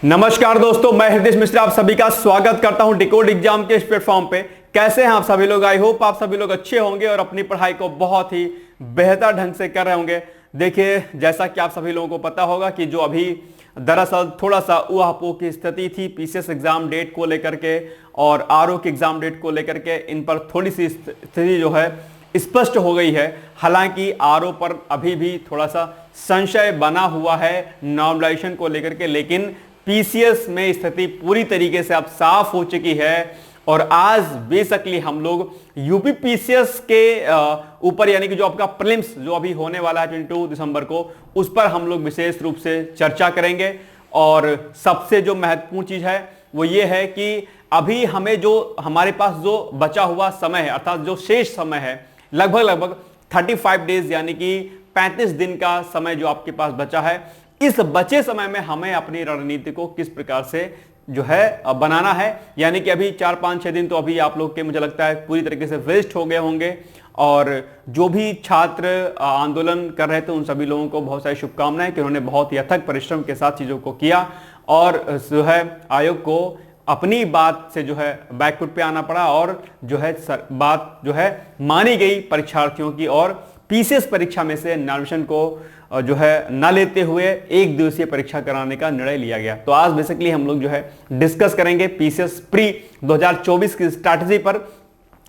नमस्कार दोस्तों, मैं हृदय मिश्रा आप सभी का स्वागत करता हूं डिकोड एग्जाम के इस प्लेटफॉर्म पे। कैसे हैं आप सभी लोग? आई होप आप सभी लोग अच्छे होंगे और अपनी पढ़ाई को बहुत ही बेहतर ढंग से कर रहे होंगे। देखिए, जैसा कि आप सभी लोगों को पता होगा कि जो अभी दरअसल थोड़ा सा ऊहापोह की स्थिति थी पीसीएस एग्जाम डेट को लेकर के और आरओ के एग्जाम डेट को लेकर के, इन पर थोड़ी सी स्थिति जो है स्पष्ट हो गई है। हालांकि आरओ पर अभी भी थोड़ा सा संशय बना हुआ है नॉर्मलाइजेशन को लेकर के, लेकिन पीसीएस में स्थिति पूरी तरीके से अब साफ हो चुकी है। और आज बेसिकली हम लोग यूपी पीसीएस के ऊपर, यानी कि जो आपका प्रीलिम्स जो अभी होने वाला है 22 दिसंबर को, उस पर हम लोग विशेष रूप से चर्चा करेंगे। और सबसे जो महत्वपूर्ण चीज है वो ये है कि अभी हमें जो हमारे पास जो बचा हुआ समय है, अर्थात जो शेष समय है, लगभग 35 डेज यानी कि 35 दिन का समय जो आपके पास बचा है, इस बचे समय में हमें अपनी रणनीति को किस प्रकार से जो है बनाना है। यानी कि अभी 4, 5, 6 दिन तो अभी आप लोग के मुझे लगता है पूरी तरीके से वेस्ट हो गए होंगे। और जो भी छात्र आंदोलन कर रहे थे उन सभी लोगों को बहुत सारी शुभकामनाएं कि उन्होंने बहुत ही अथक परिश्रम के साथ चीजों को किया और जो है आयोग को अपनी बात से जो है बैकफुट पे आना पड़ा और जो है बात जो है मानी गई परीक्षार्थियों की, और पीसीएस परीक्षा में से नॉमिनेशन को जो है न लेते हुए एक दिवसीय परीक्षा कराने का निर्णय लिया गया। तो आज बेसिकली हम लोग जो है डिस्कस करेंगे पीसीएस प्री 2024 की स्ट्रैटेजी पर।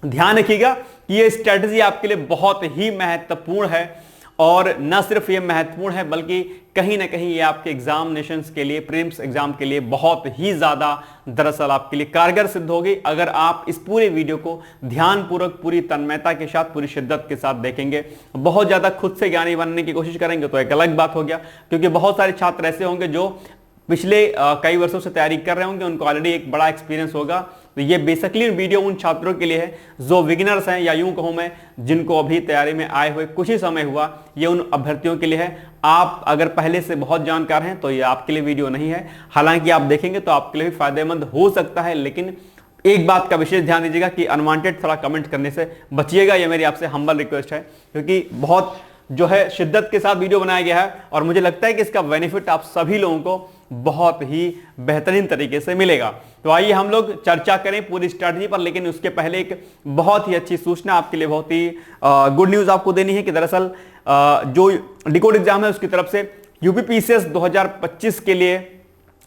ध्यान रखिएगा कि ये स्ट्रैटेजी आपके लिए बहुत ही महत्वपूर्ण है, और न सिर्फ ये महत्वपूर्ण है बल्कि कहीं ना कहीं ये आपके एग्जामिनेशंस के लिए, प्रीलिम्स एग्जाम के लिए बहुत ही ज्यादा दरअसल आपके लिए कारगर सिद्ध होगी अगर आप इस पूरे वीडियो को ध्यानपूर्वक, पूरी तन्मयता के साथ, पूरी शिद्दत के साथ देखेंगे। बहुत ज्यादा खुद से ज्ञानी बनने की कोशिश करेंगे तो एक अलग बात हो गया, क्योंकि बहुत सारे छात्र ऐसे होंगे जो पिछले कई वर्षों से तैयारी कर रहे होंगे, उनको ऑलरेडी एक बड़ा एक्सपीरियंस होगा। तो ये बेसिकली वीडियो उन छात्रों के लिए है जो बिगिनर्स हैं, या यूं कहूं मैं जिनको अभी तैयारी में आए हुए कुछ ही समय हुआ। ये उन अभ्यर्थियों के लिए है। आप अगर पहले से बहुत जानकार हैं तो ये आपके लिए वीडियो नहीं है। हालांकि आप देखेंगे तो आपके लिए भी फायदेमंद हो सकता है, लेकिन एक बात का विशेष ध्यान दीजिएगा कि अनवांटेड थोड़ा कमेंट करने से बचिएगा। ये मेरी आपसे हम्बल रिक्वेस्ट है, क्योंकि बहुत जो है शिद्दत के साथ वीडियो बनाया गया है और मुझे लगता है कि इसका बेनिफिट आप सभी लोगों को बहुत ही बेहतरीन तरीके से मिलेगा। तो आइए हम लोग चर्चा करें पूरी स्ट्रैटेजी पर, लेकिन उसके पहले एक बहुत ही अच्छी सूचना आपके लिए, बहुत ही गुड न्यूज आपको देनी है कि दरअसल जो डिकोड एग्जाम है उसकी तरफ से यूपी पीसीएस 2025 के लिए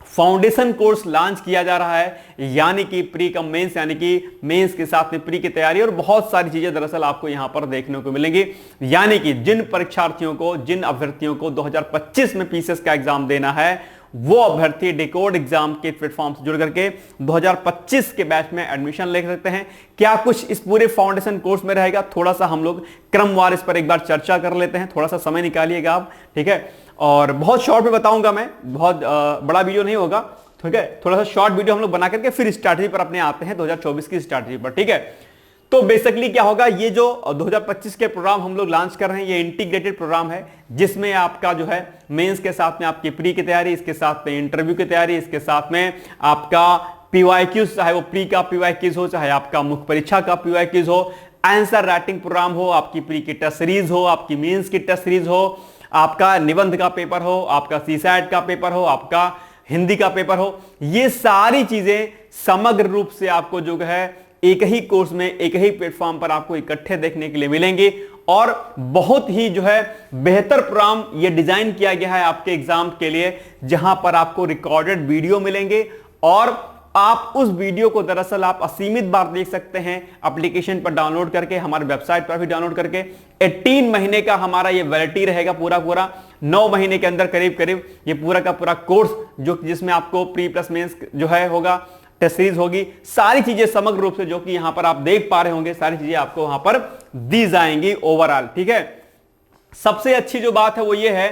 फाउंडेशन कोर्स लॉन्च किया जा रहा है। यानी कि प्री कम मेंस, यानी कि मेंस के साथ में प्री की तैयारी और बहुत सारी चीजें दरअसल आपको यहां पर देखने को मिलेंगी। यानी कि जिन परीक्षार्थियों को, जिन अभ्यर्थियों को 2025 में पीसीएस का एग्जाम देना है, वो अभ्यर्थी डिकोड एग्जाम के प्लेटफॉर्म से जुड़ करके 2025 के बैच में एडमिशन ले सकते हैं। क्या कुछ इस पूरे फाउंडेशन कोर्स में रहेगा, थोड़ा सा हम लोग क्रमवार इस पर एक बार चर्चा कर लेते हैं। थोड़ा सा समय निकालिएगा आप, ठीक है। और बहुत शॉर्ट में बताऊंगा मैं, बहुत बड़ा वीडियो नहीं होगा, ठीक है। थोड़ा सा शॉर्ट वीडियो हम लोग बना करके फिर स्ट्रैटेजी पर अपने आते हैं 2024 की स्ट्रैटेजी पर, ठीक है। तो बेसिकली क्या होगा, ये जो 2025 के प्रोग्राम हम लोग लॉन्च कर रहे हैं, ये इंटीग्रेटेड प्रोग्राम है जिसमें आपका जो है मेंस के साथ में आपकी प्री की तैयारी, इसके साथ में इंटरव्यू की तैयारी, इसके साथ में आपका पीवाईक्यूज, चाहे वो प्री का पीवाईक्यूज हो, चाहे आपका मुख्य परीक्षा का पीवाईक्यूज हो, आंसर राइटिंग प्रोग्राम हो, आपकी प्री की टेस्ट सीरीज हो, आपकी मेंस की टेस्ट सीरीज हो, आपका निबंध का पेपर हो, आपका सीसैट का पेपर हो, आपका हिंदी का पेपर हो, ये सारी चीजें समग्र रूप से आपको जो है एक ही कोर्स में, एक ही प्लेटफॉर्म पर आपको इकट्ठे देखने के लिए मिलेंगे। और बहुत ही जो है बेहतर प्रोग्राम ये डिजाइन किया गया है आपके एग्जाम के लिए, जहां पर आपको रिकॉर्डेड वीडियो मिलेंगे और आप उस वीडियो को दरअसल आप असीमित बार देख सकते हैं एप्लीकेशन पर डाउनलोड करके, हमारे वेबसाइट पर भी डाउनलोड करके। 18 महीने का हमारा ये वैलिडिटी रहेगा, पूरा 9 महीने के अंदर करीब करीब ये पूरा का पूरा कोर्स, जो जिसमें आपको प्री प्लस मेंस जो है होगा, टेस्ट सीरीज होगी, सारी चीजें समग्र रूप से जो कि यहां पर आप देख पा रहे होंगे, सारी चीजें आपको वहां पर दी जाएंगी ओवरऑल, ठीक है। सबसे अच्छी जो बात है वो ये है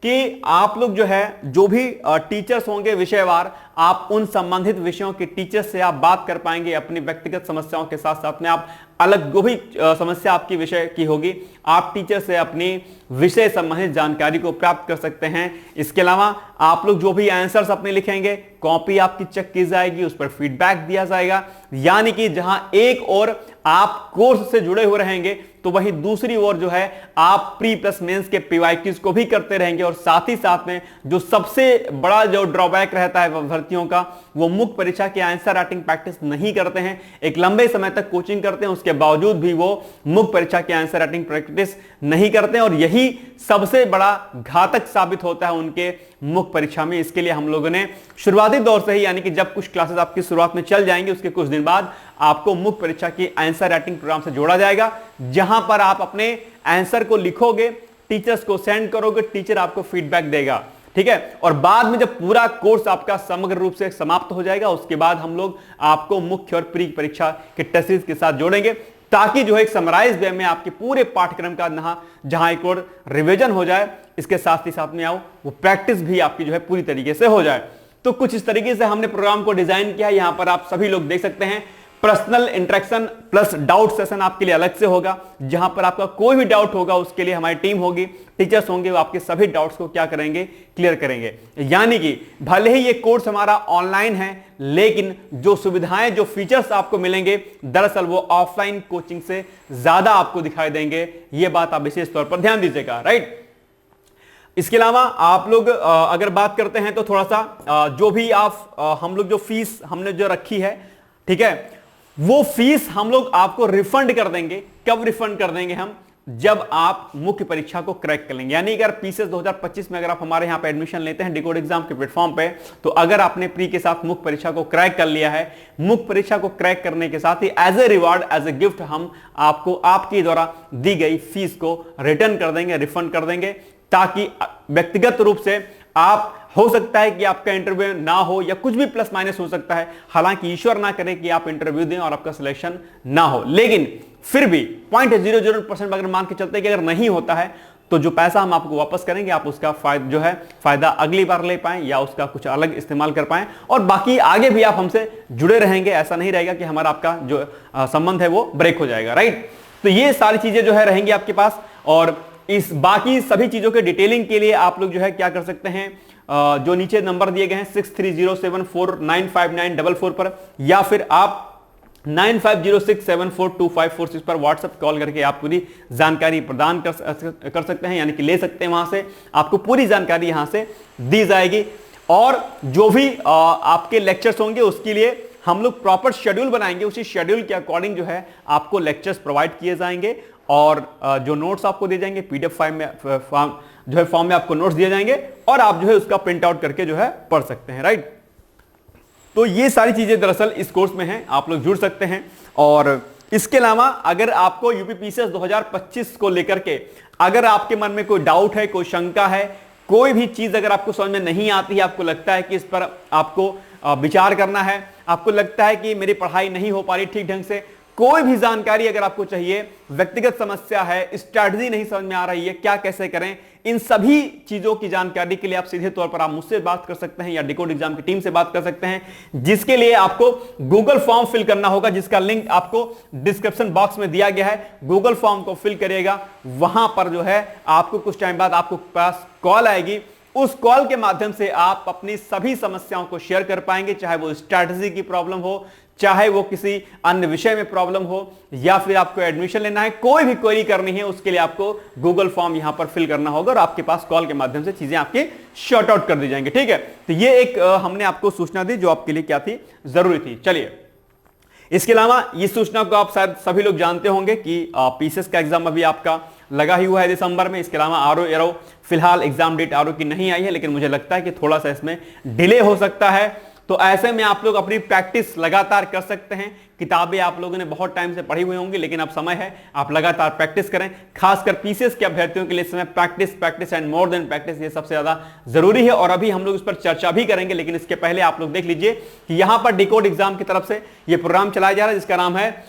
कि आप लोग जो है, जो भी टीचर्स होंगे विषयवार, आप उन संबंधित विषयों के टीचर्स से आप बात कर पाएंगे अपनी व्यक्तिगत समस्याओं के साथ साथ में। आप अलग जो भी समस्या आपकी विषय की होगी, आप टीचर से अपनी विषय संबंधित जानकारी को प्राप्त कर सकते हैं। इसके अलावा आप लोग जो भी आंसर्स अपने लिखेंगे, कॉपी आपकी चेक की जाएगी, उस पर फीडबैक दिया जाएगा। यानी कि जहां एक और आप कोर्स से जुड़े हुए रहेंगे तो वहीं दूसरी ओर जो है आप प्री प्लस मेंस के पीवाईक्यूज को भी करते रहेंगे। और साथ ही साथ में जो सबसे बड़ा जो ड्रॉबैक रहता है भर्तियों का, वो मुख्य परीक्षा की आंसर राइटिंग प्रैक्टिस नहीं करते हैं। एक लंबे समय तक कोचिंग करते हैं, उसके बावजूद भी वो मुख्य परीक्षा की आंसर राइटिंग प्रैक्टिस नहीं करते हैं, और यही सबसे बड़ा घातक साबित होता है उनके मुख्य परीक्षा में। इसके लिए हम लोगों ने शुरुआती दौर से ही, यानी कि जब कुछ क्लासेस आपकी शुरुआत में चल जाएंगे, उसके कुछ दिन बाद आपको मुख्य परीक्षा की आंसर राइटिंग प्रोग्राम से जोड़ा जाएगा, जहां पर आप अपने आंसर को लिखोगे, टीचर्स को सेंड करोगे, टीचर आपको फीडबैक देगा, ठीक है। और बाद में जब पूरा कोर्स आपका समग्र रूप से समाप्त हो जाएगा, उसके बाद हम लोग आपको मुख्य और प्री परीक्षा के टेस्ट सीरीज के साथ जोड़ेंगे, ताकि जो है एक समराइज वे में आपके पूरे पाठ्यक्रम का जहां एक और रिवीजन हो जाए, इसके साथ ही साथ में आओ वो प्रैक्टिस भी आपकी जो है पूरी तरीके से हो जाए। तो कुछ इस तरीके से हमने प्रोग्राम को डिजाइन किया है। यहां पर आप सभी लोग देख सकते हैं, personal interaction plus doubt session आपके लिए अलग से होगा, जहां पर आपका कोई भी डाउट होगा उसके लिए हमारी टीम होगी, टीचर्स होंगे, वो आपके सभी डाउट्स को क्या करेंगे, क्लियर करेंगे। यानी कि भले ही ये कोर्स हमारा ऑनलाइन है, लेकिन जो सुविधाएं, जो फीचर्स आपको मिलेंगे, दरअसल वो ऑफलाइन कोचिंग से ज्यादा आपको दिखाई देंगे। ये बात आप विशेष तौर पर ध्यान दीजिएगा, राइट। इसके अलावा आप लोग अगर बात करते हैं तो थोड़ा सा जो भी आप हम लोग जो फीस हमने जो रखी है, ठीक है, वो फीस हम लोग आपको रिफंड कर देंगे। कब रिफंड कर देंगे हम? जब आप मुख्य परीक्षा को क्रैक कर लेंगे। यानी अगर पीसीएस 2025 में अगर आप हमारे यहां पे एडमिशन लेते हैं डिकोड एग्जाम के प्लेटफॉर्म पे, तो अगर आपने प्री के साथ मुख्य परीक्षा को क्रैक कर लिया है, मुख्य परीक्षा को क्रैक करने के साथ ही as a reward, as a gift, हम आपको आपके द्वारा दी गई फीस को रिटर्न कर देंगे, रिफंड कर देंगे, ताकि व्यक्तिगत रूप से आप, हो सकता है कि आपका इंटरव्यू ना हो या कुछ भी प्लस माइनस हो सकता है, हालांकि ईश्वर ना करे कि आप इंटरव्यू दें और आपका सिलेक्शन ना हो, लेकिन फिर भी 0.00% अगर मान के चलते हैं कि अगर नहीं होता है तो जो पैसा हम आपको वापस करेंगे, आप उसका फायदा अगली बार ले पाएं या उसका कुछ अलग इस्तेमाल कर पाएं, और बाकी आगे भी आप हमसे जुड़े रहेंगे। ऐसा नहीं रहेगा कि हमारा आपका जो संबंध है वो ब्रेक हो जाएगा, राइट। तो ये सारी चीजें जो है रहेंगी आपके पास, और इस बाकी सभी चीजों के डिटेलिंग के लिए आप लोग जो है क्या कर सकते हैं, जो नीचे नंबर दिए गए हैं 6307495944 पर, या फिर आप 9506742546 पर व्हाट्सएप कॉल करके आप पूरी जानकारी प्रदान कर सकते हैं, यानी कि ले सकते हैं। वहां से आपको पूरी जानकारी यहां से दी जाएगी, और जो भी आपके लेक्चर्स होंगे उसके लिए हम लोग प्रॉपर शेड्यूल बनाएंगे। उसी शेड्यूल के अकॉर्डिंग जो है आपको लेक्चर्स प्रोवाइड किए जाएंगे, और जो नोट्स आपको दिए जाएंगे पीडीएफ फाइल में, जो है फॉर्म में आपको नोट्स दिए जाएंगे, और आप जो है उसका प्रिंट आउट करके जो है पढ़ सकते हैं, राइट। तो ये सारी चीजें दरअसल इस कोर्स में हैं, आप लोग जुड़ सकते हैं। और इसके अलावा अगर आपको यूपीपीसीएस 2025 को लेकर के अगर आपके मन में कोई डाउट है, कोई शंका है, कोई भी चीज अगर आपको समझ में नहीं आती है, आपको लगता है कि इस पर आपको विचार करना है, आपको लगता है कि मेरी पढ़ाई नहीं हो पा रही ठीक ढंग से, कोई भी जानकारी अगर आपको चाहिए, व्यक्तिगत समस्या है, स्ट्रैटेजी नहीं समझ में आ रही है, क्या कैसे करें, इन सभी चीजों की जानकारी के लिए आप सीधे तौर पर आप मुझसे बात कर सकते हैं या डिकोड एग्जाम की टीम से बात कर सकते हैं, जिसके लिए आपको गूगल फॉर्म फिल करना होगा, जिसका लिंक आपको डिस्क्रिप्शन बॉक्स में दिया गया है। गूगल फॉर्म को फिल करिएगा, वहां पर जो है आपको कुछ टाइम बाद आपको पास कॉल आएगी, उस कॉल के माध्यम से आप अपनी सभी समस्याओं को शेयर कर पाएंगे, चाहे वो स्ट्रैटेजी की प्रॉब्लम हो, चाहे वो किसी अन्य विषय में प्रॉब्लम हो, या फिर आपको एडमिशन लेना है, कोई भी क्वेरी करनी है, उसके लिए आपको गूगल फॉर्म यहां पर फिल करना होगा, और आपके पास कॉल के माध्यम से चीजें आपकी शॉर्ट आउट कर दी जाएंगी, ठीक है। तो ये एक हमने आपको सूचना दी जो आपके लिए क्या थी, जरूरी थी। चलिए, इसके अलावा इस सूचना को आप शायद सभी लोग जानते होंगे कि पीसीएस का एग्जाम अभी आपका लगा ही हुआ है दिसंबर में। इसके अलावा आरओ एरो फिलहाल एग्जाम डेट आरओ की नहीं आई है, लेकिन मुझे लगता है कि थोड़ा सा इसमें डिले हो सकता है, तो ऐसे में आप लोग अपनी प्रैक्टिस लगातार कर सकते हैं। किताबें आप लोगों ने बहुत टाइम से पढ़ी हुई होंगी, लेकिन अब समय है आप लगातार प्रैक्टिस करें। खासकर पीसीएस के अभ्यर्थियों के लिए इस समय practice and more than practice ये सबसे ज्यादा जरूरी है, और अभी हम लोग इस पर चर्चा भी करेंगे। लेकिन इसके पहले आप लोग देख लीजिए कि यहां पर डिकोड एग्जाम की तरफ से ये प्रोग्राम चलाया जा रहा है, जिसका नाम है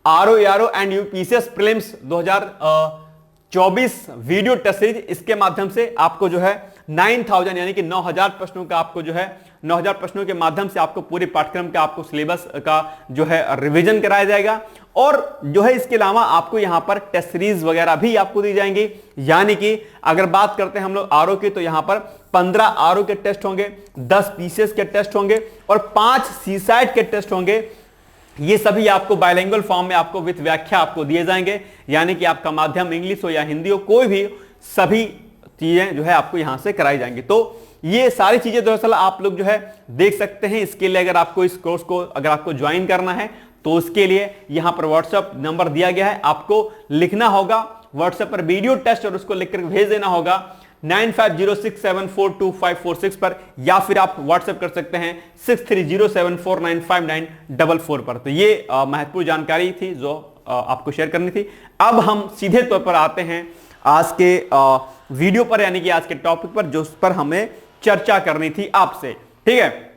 RO and UPCS prelims 2024 video test series. इसके माध्यम से आपको जो है 9000 यानी कि 9000 प्रश्नों का आपको जो है 9000 प्रश्नों के माध्यम से आपको पूरे पाठ्यक्रम का आपको सिलेबस का जो है रिवीजन कराया जाएगा, और जो है इसके अलावा आपको यहां पर टेस्ट सीरीज वगैरह भी आपको दी जाएंगी। यानी कि अगर बात करते हैं हम लोग आरओ की, तो यहां पर 15 आरओ के टेस्ट होंगे, 10 पीसीएस के टेस्ट होंगे, और 5 सीसैट के टेस्ट होंगे, ये सभी आपको बायलिंगुअल फॉर्म में आपको विद व्याख्या आपको दिए जाएंगे, यानी कि आपका माध्यम इंग्लिश हो या हिंदी हो, कोई भी सभी चीजें जो है आपको यहां से कराई जाएंगी। तो ये सारी चीजें दरअसल आप लोग जो है देख सकते हैं। इसके लिए अगर आपको इस कोर्स को अगर आपको ज्वाइन करना है तो उसके लिए यहां पर व्हाट्सएप नंबर दिया गया है, आपको लिखना होगा व्हाट्सएप पर वीडियो टेस्ट और उसको लिखकर भेज देना होगा 9506742546 पर, या फिर आप व्हाट्सएप कर सकते हैं 6307495944 पर। तो ये महत्वपूर्ण जानकारी थी जो आपको शेयर करनी थी। अब हम सीधे तौर पर आते हैं आज के वीडियो पर, यानी कि आज के टॉपिक पर जो उस पर हमें चर्चा करनी थी आपसे। ठीक है,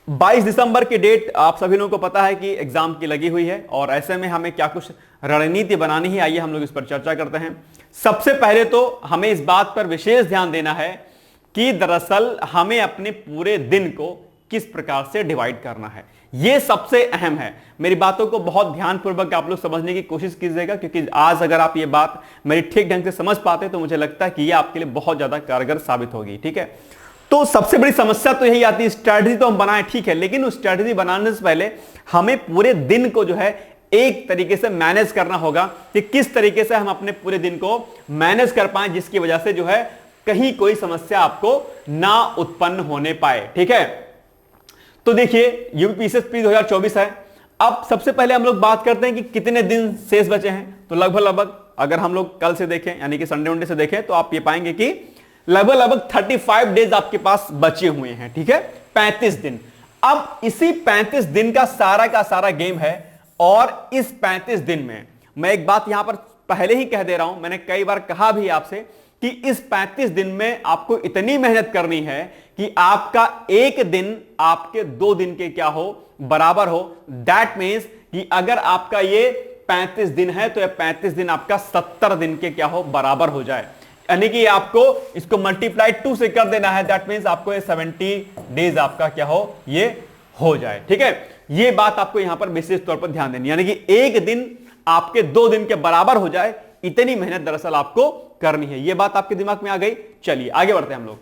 22 दिसंबर की डेट आप सभी लोगों को पता है कि एग्जाम की लगी हुई है, और ऐसे में हमें क्या कुछ रणनीति बनानी है, आइए हम लोग इस पर चर्चा करते हैं। सबसे पहले तो हमें इस बात पर विशेष ध्यान देना है कि दरअसल हमें अपने पूरे दिन को किस प्रकार से डिवाइड करना है, यह सबसे अहम है। मेरी बातों को बहुत ध्यानपूर्वक आप लोग समझने की कोशिश कीजिएगा, क्योंकि आज अगर आप ये बात मेरी ठीक ढंग से समझ पाते तो मुझे लगता है कि यह आपके लिए बहुत ज्यादा कारगर साबित होगी। ठीक है, तो सबसे बड़ी समस्या तो यही आती है, स्ट्रैटेजी तो हम बनाए ठीक है, लेकिन उस स्ट्रैटेजी बनाने से पहले हमें पूरे दिन को जो है एक तरीके से मैनेज करना होगा कि किस तरीके से हम अपने पूरे दिन को मैनेज कर पाए, जिसकी वजह से जो है कहीं कोई समस्या आपको ना उत्पन्न होने पाए। ठीक है, तो देखिए यूपीपीएससी 2024 है। अब सबसे पहले हम लोग बात करते हैं कि कितने दिन शेष बचे हैं। तो लगभग अगर हम लोग कल से देखें, यानी कि संडे वनडे से देखें, तो आप ये पाएंगे कि लगभग 35 डेज आपके पास बचे हुए हैं। ठीक है, 35 दिन। अब इसी 35 दिन का सारा गेम है, और इस 35 दिन में मैं एक बात यहां पर पहले ही कह दे रहा हूं, मैंने कई बार कहा भी आपसे कि इस 35 दिन में आपको इतनी मेहनत करनी है कि आपका एक दिन आपके 2 दिन के क्या हो, बराबर हो। दैट मीन्स कि अगर आपका ये 35 दिन है तो ये 35 दिन आपका 70 दिन के क्या हो, बराबर हो जाए, यानी कि आपको इसको मल्टीप्लाई 2 से कर देना है। दैट मीन्स आपको ये 70 डेज आपका क्या हो, ये हो जाए। ठीक है, ये बात आपको यहां पर विशेष तौर पर ध्यान देनी, यानी कि एक दिन आपके 2 दिन के बराबर हो जाए, इतनी मेहनत दरअसल आपको करनी है। यह बात आपके दिमाग में आ गई। चलिए आगे बढ़ते हैं हम लोग।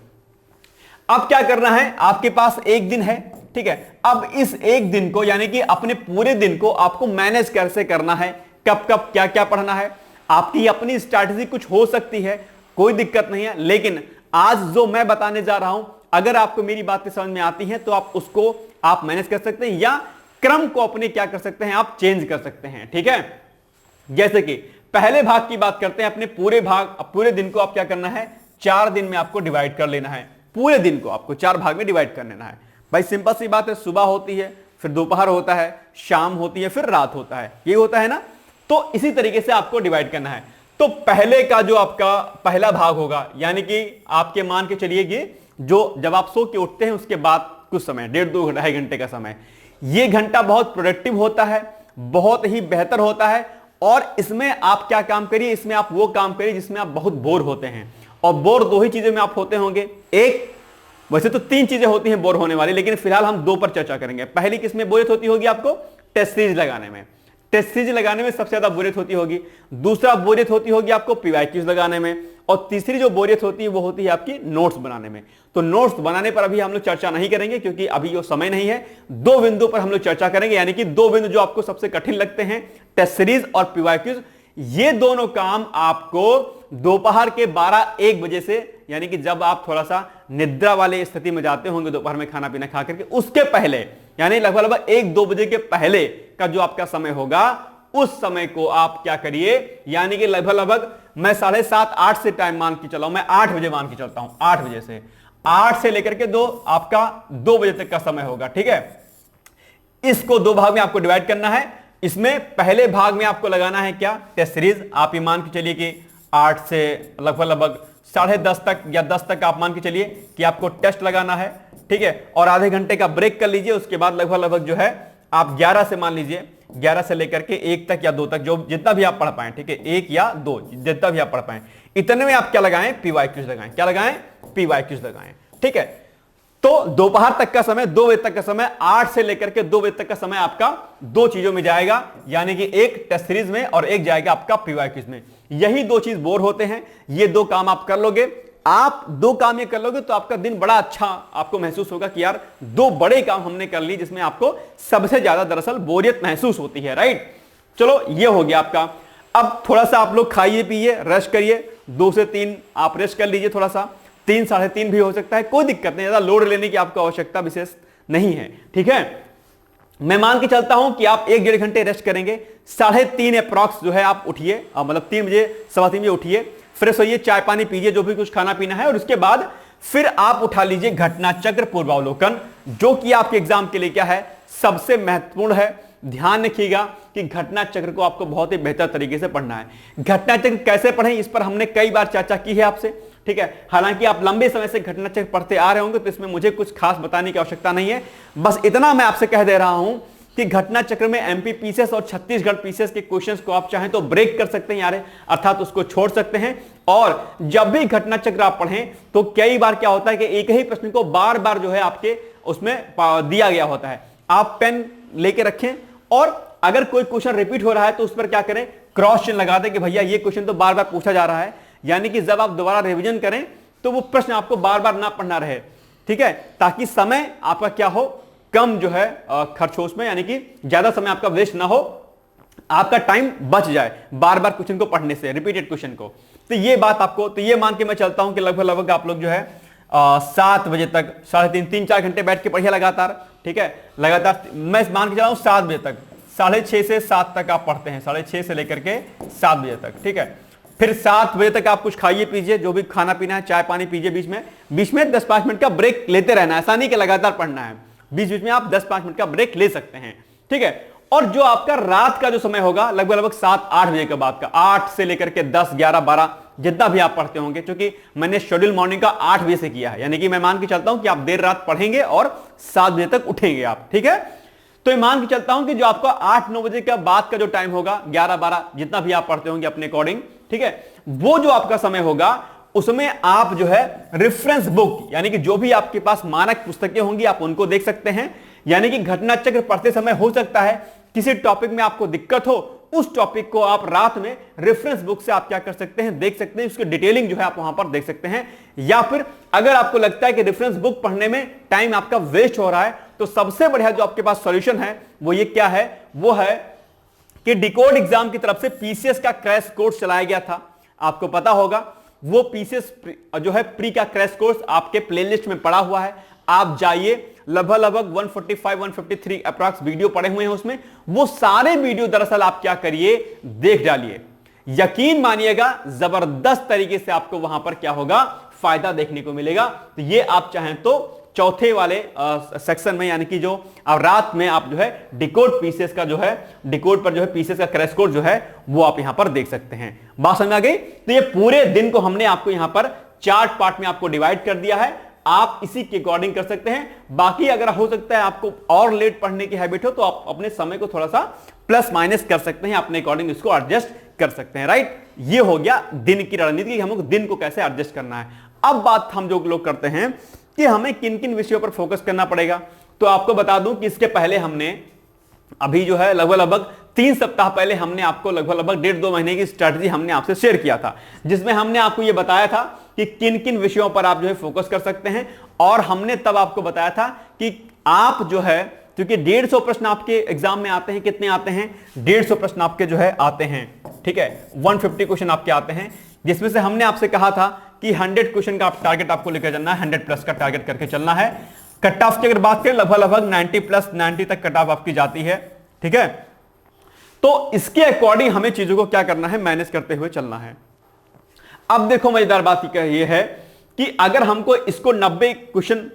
अब क्या करना है, आपके पास एक दिन है। ठीक है, अब इस एक दिन को, यानी कि अपने पूरे दिन को आपको मैनेज कैसे करना है, कब कब क्या क्या पढ़ना है, आपकी अपनी स्ट्रैटेजी कुछ हो सकती है, कोई दिक्कत नहीं है। लेकिन आज जो मैं बताने जा रहा हूं, अगर आपको मेरी बातें समझ में आती हैं तो आप उसको आप मैनेज कर सकते हैं, या क्रम को अपने क्या कर सकते हैं, आप चेंज कर सकते हैं। ठीक है, जैसे कि पहले भाग की बात करते हैं, अपने पूरे दिन को आप क्या करना है, 4 दिन में आपको डिवाइड कर लेना है। पूरे दिन को आपको 4 भाग में डिवाइड कर लेना है। भाई सिंपल सी बात है, सुबह होती है, फिर दोपहर होता है, शाम होती है, फिर रात होता है, ये होता है ना। तो इसी तरीके से आपको डिवाइड करना है। तो पहले का जो आपका पहला भाग होगा, यानी कि आपके मान के चलिए कि जो जब आप सो के उठते हैं उसके बाद कुछ समय, 1.5-2 घंटे का समय, यह घंटा बहुत प्रोडक्टिव होता है, बहुत ही बेहतर होता है। और इसमें आप क्या काम करिए, इसमें आप वो काम करिए जिसमें आप बहुत बोर होते हैं। और बोर 2 ही चीजों में आप होते होंगे। एक, वैसे तो 3 चीजें होती हैं बोर होने वाली, लेकिन फिलहाल हम 2 पर चर्चा करेंगे। पहली किसमें बोरियत होती होगी आपको, टेस्ट सीरीज लगाने में। टेस्ट सीरीज लगाने में सबसे ज्यादा बोरियत होती होगी। दूसरा बोरियत होती होगी आपको पीवाईक्यूज लगाने में। और तीसरी जो बोरियत होती है वो होती है आपकी नोट्स बनाने में। तो नोट्स बनाने पर अभी हम लोग चर्चा नहीं करेंगे, क्योंकि अभी वो समय नहीं है। 2 बिंदु पर हम लोग चर्चा करेंगे, यानी कि 2 बिंदु जो आपको सबसे कठिन लगते हैं, टेस्ट सीरीज और पीवाईक्यूज। ये दोनों काम आपको दोपहर के 12-1 बजे से, यानी कि जब आप थोड़ा सा निद्रा वाले स्थिति में जाते होंगे दोपहर में खाना पीना खा करके, उसके पहले, यानी लगभग 1-2 बजे के पहले का जो आपका समय होगा, उस समय को आप क्या करिए, यानी कि लगभग मैं 7:30-8 से टाइम मान के चला हूं, मैं 8 बजे मान के चलता हूं। 8 बजे से 8 से लेकर के 2 आपका 2 बजे तक का समय होगा। ठीक है, इसको 2 भाग में आपको डिवाइड करना है। इसमें पहले भाग में आपको लगाना है क्या, टेस्ट सीरीज। आप ये मान के चलिए कि 8 से लगभग 10:30 तक या 10 तक आप मान के चलिए कि आपको टेस्ट लगाना है। ठीक है, और आधे घंटे का ब्रेक कर लीजिए। उसके बाद लगभग जो है आप 11 से मान लीजिए, 11 से लेकर के 1 तक या 2 तक, जो जितना भी आप पढ़ पाए। ठीक है, 1 या 2 जितना भी आप पढ़ पाए, इतने में आप क्या लगाएं, पीवाईक्यूज लगाएं। क्या लगाएं, पीवाईक्यूज लगाएं। ठीक है, तो दोपहर तक का समय, 2 बजे तक का समय, 8 से लेकर के 2 बजे तक का समय आपका 2 चीजों में जाएगा, यानी कि एक टेस्ट सीरीज में और एक जाएगा आपका पीवाईक्यूज में। यही 2 चीज बोर होते हैं, ये 2 काम आप कर लोगे, आप 2 काम ये कर लोगे तो आपका दिन बड़ा अच्छा आपको महसूस होगा कि यार 2 बड़े काम हमने कर लिए, जिसमें आपको सबसे ज्यादा दरअसल बोरियत महसूस होती है, राइट। चलो ये हो गया आपका। अब थोड़ा सा आप लोग खाइए पिए, रेस्ट करिए, 2 से 3 आप रेस्ट कर लीजिए, थोड़ा सा 3 साढ़े 3 भी हो सकता है, कोई दिक्कत नहीं, ज्यादा लोड लेने की आपको आवश्यकता विशेष नहीं है, ठीक है। मैं मान के चलता हूं कि आप 1 डेढ़ घंटे रेस्ट करेंगे, 3:30 अप्रॉक्स जो है आप उठिए, मतलब 3 बजे 3:15 बजे उठिए, फ्रेश होइए, चाय पानी पीजिए, जो भी कुछ खाना पीना है, और उसके बाद फिर आप उठा लीजिए घटना चक्र पूर्वावलोकन, जो कि आपके एग्जाम के लिए क्या है, सबसे महत्वपूर्ण है। ध्यान रखिएगा कि घटना चक्र को आपको बहुत ही बेहतर तरीके से पढ़ना है। घटना चक्र कैसे पढ़ें, इस पर हमने कई बार चर्चा की है आपसे, ठीक है। हालांकि आप लंबे समय से घटना चक्र पढ़ते आ रहे होंगे, तो इसमें मुझे कुछ खास बताने की आवश्यकता नहीं है, बस इतना मैं आपसे कह दे रहा हूं कि घटना चक्र में एमपी पीसीएस और छत्तीसगढ़ पीसीएस के क्वेश्चंस को आप चाहें तो ब्रेक कर सकते हैं यार, अर्थात उसको छोड़ सकते हैं। और जब भी घटना चक्र आप पढ़ें तो कई बार क्या होता है कि एक ही प्रश्न को बार बार जो है आपके उसमें दिया गया होता है, आप पेन लेके रखें, और अगर कोई क्वेश्चन रिपीट हो रहा है तो उस पर क्या करें, क्रॉस चिन्ह लगा दें कि भैया ये क्वेश्चन तो बार बार पूछा जा रहा है, यानी कि जब आप दोबारा रिवीजन करें तो वो प्रश्न आपको बार बार ना पढ़ना रहे, ठीक है, ताकि समय आपका क्या हो, कम जो है खर्च हो उसमें, यानी कि ज्यादा समय आपका वेस्ट ना हो, आपका टाइम बच जाए बार बार क्वेश्चन को पढ़ने से, रिपीटेड क्वेश्चन को। तो ये बात आपको, तो ये मान के मैं चलता हूं कि लगभग आप लोग जो है 7 बजे तक 3:30 3-4 घंटे बैठ के पढ़िए लगातार, ठीक है, लगातार मैं मान के चला हूं 7 बजे तक, 6:30 से 7 तक आप पढ़ते हैं, 6:30 से लेकर के 7 बजे तक, ठीक है। फिर 7 बजे तक आप कुछ खाइए पीजिए, जो भी खाना पीना है, चाय पानी पीजिए, बीच में 10-5 मिनट का ब्रेक लेते रहना है, ऐसा नहीं कि लगातार पढ़ना है, बीच बीच में आप 10-5 मिनट का ब्रेक ले सकते हैं, ठीक है। और जो आपका रात का जो समय होगा लगभग 7-8 बजे के बाद का, 8 से लेकर के 10, 11, 12 जितना भी आप पढ़ते होंगे, क्योंकि मैंने शेड्यूल मॉर्निंग का 8 बजे से किया है, यानी कि मैं मान के चलता हूं कि आप देर रात पढ़ेंगे और 7 बजे तक उठेंगे आप, ठीक है। तो मैं मान के चलता हूं कि जो आपका 8-9 बजे का बाद का जो टाइम होगा, 11-12 जितना भी आप पढ़ते होंगे अपने अकॉर्डिंग, ठीक है, वो जो आपका समय होगा उसमें आप जो है रेफरेंस बुक, यानी कि जो भी आपके पास मानक पुस्तकें होंगी आप उनको देख सकते हैं। यानी कि घटना चक्र पढ़ते समय हो सकता है किसी टॉपिक में आपको दिक्कत हो, उस टॉपिक को आप रात में रेफरेंस बुक से आप क्या कर सकते हैं, देख सकते हैं, उसकी डिटेलिंग जो है आप वहां पर देख सकते हैं। या फिर अगर आपको लगता है कि रेफरेंस बुक पढ़ने में टाइम आपका वेस्ट हो रहा है, तो सबसे बढ़िया जो आपके पास सॉल्यूशन है वो ये क्या है, वो है कि डिकोड एग्जाम की तरफ से पीसीएस का क्रैश कोर्स चलाया गया था, आपको पता होगा। वो पीसीएस जो है प्री का क्रैश कोर्स आपके प्लेलिस्ट में पड़ा हुआ है, आप जाइए, लगभग 145-153 अप्रॉक्स वीडियो पड़े हुए हैं उसमें, वो सारे वीडियो दरअसल आप क्या करिए, देख डालिए, यकीन मानिएगा जबरदस्त तरीके से आपको वहां पर क्या होगा, फायदा देखने को मिलेगा। तो ये आप चाहें तो चौथे वाले सेक्शन में, यानी कि जो रात में आप जो है डिकोड पीसीएस का जो है, डिकोड पर जो है पीसीएस का क्रैश कोर्स जो है वो आप यहां पर देख सकते हैं। बात समझ आ गई। तो ये पूरे दिन को हमने आपको यहां पर 4 पार्ट में आपको डिवाइड कर दिया है, आप इसी के अकॉर्डिंग कर सकते हैं। बाकी अगर हो सकता है आपको और लेट पढ़ने की हैबिट हो तो आप अपने समय को थोड़ा सा प्लस माइनस कर सकते हैं, अपने अकॉर्डिंग इसको एडजस्ट कर सकते हैं, राइट। ये हो गया दिन की रणनीति कि हमको दिन को कैसे एडजस्ट करना है। अब बात हम जो लोग करते हैं कि हमें किन किन विषयों पर फोकस करना पड़ेगा, तो आपको बता दूं कि इसके पहले हमने अभी जो है लगभग 3 सप्ताह पहले हमने आपको लगभग 1.5-2 महीने की स्ट्रेटजी हमने आपसे शेयर किया था, जिसमें हमने आपको यह बताया था कि किन किन विषयों पर आप जो है फोकस कर सकते हैं। और हमने तब आपको बताया था कि आप जो है, क्योंकि 150 प्रश्न आपके एग्जाम में आते हैं, कितने आते हैं, 150 प्रश्न आपके जो है आते हैं, ठीक है, 150 क्वेश्चन आपके आते हैं, जिसमें से हमने आपसे कहा था कि 100 क्वेश्चन का टारगेट आपको लेकर चलना है, 100 प्लस का टारगेट करके चलना है। कट ऑफ की अगर बात करें लगभग 90 तक कट ऑफ आपकी जाती है, ठीक है। तो इसके अकॉर्डिंग हमें चीजों को क्या करना है, मैनेज करते हुए चलना है। अब देखो मजेदार बात यह है कि अगर हमको इसको 90 क्वेश्चन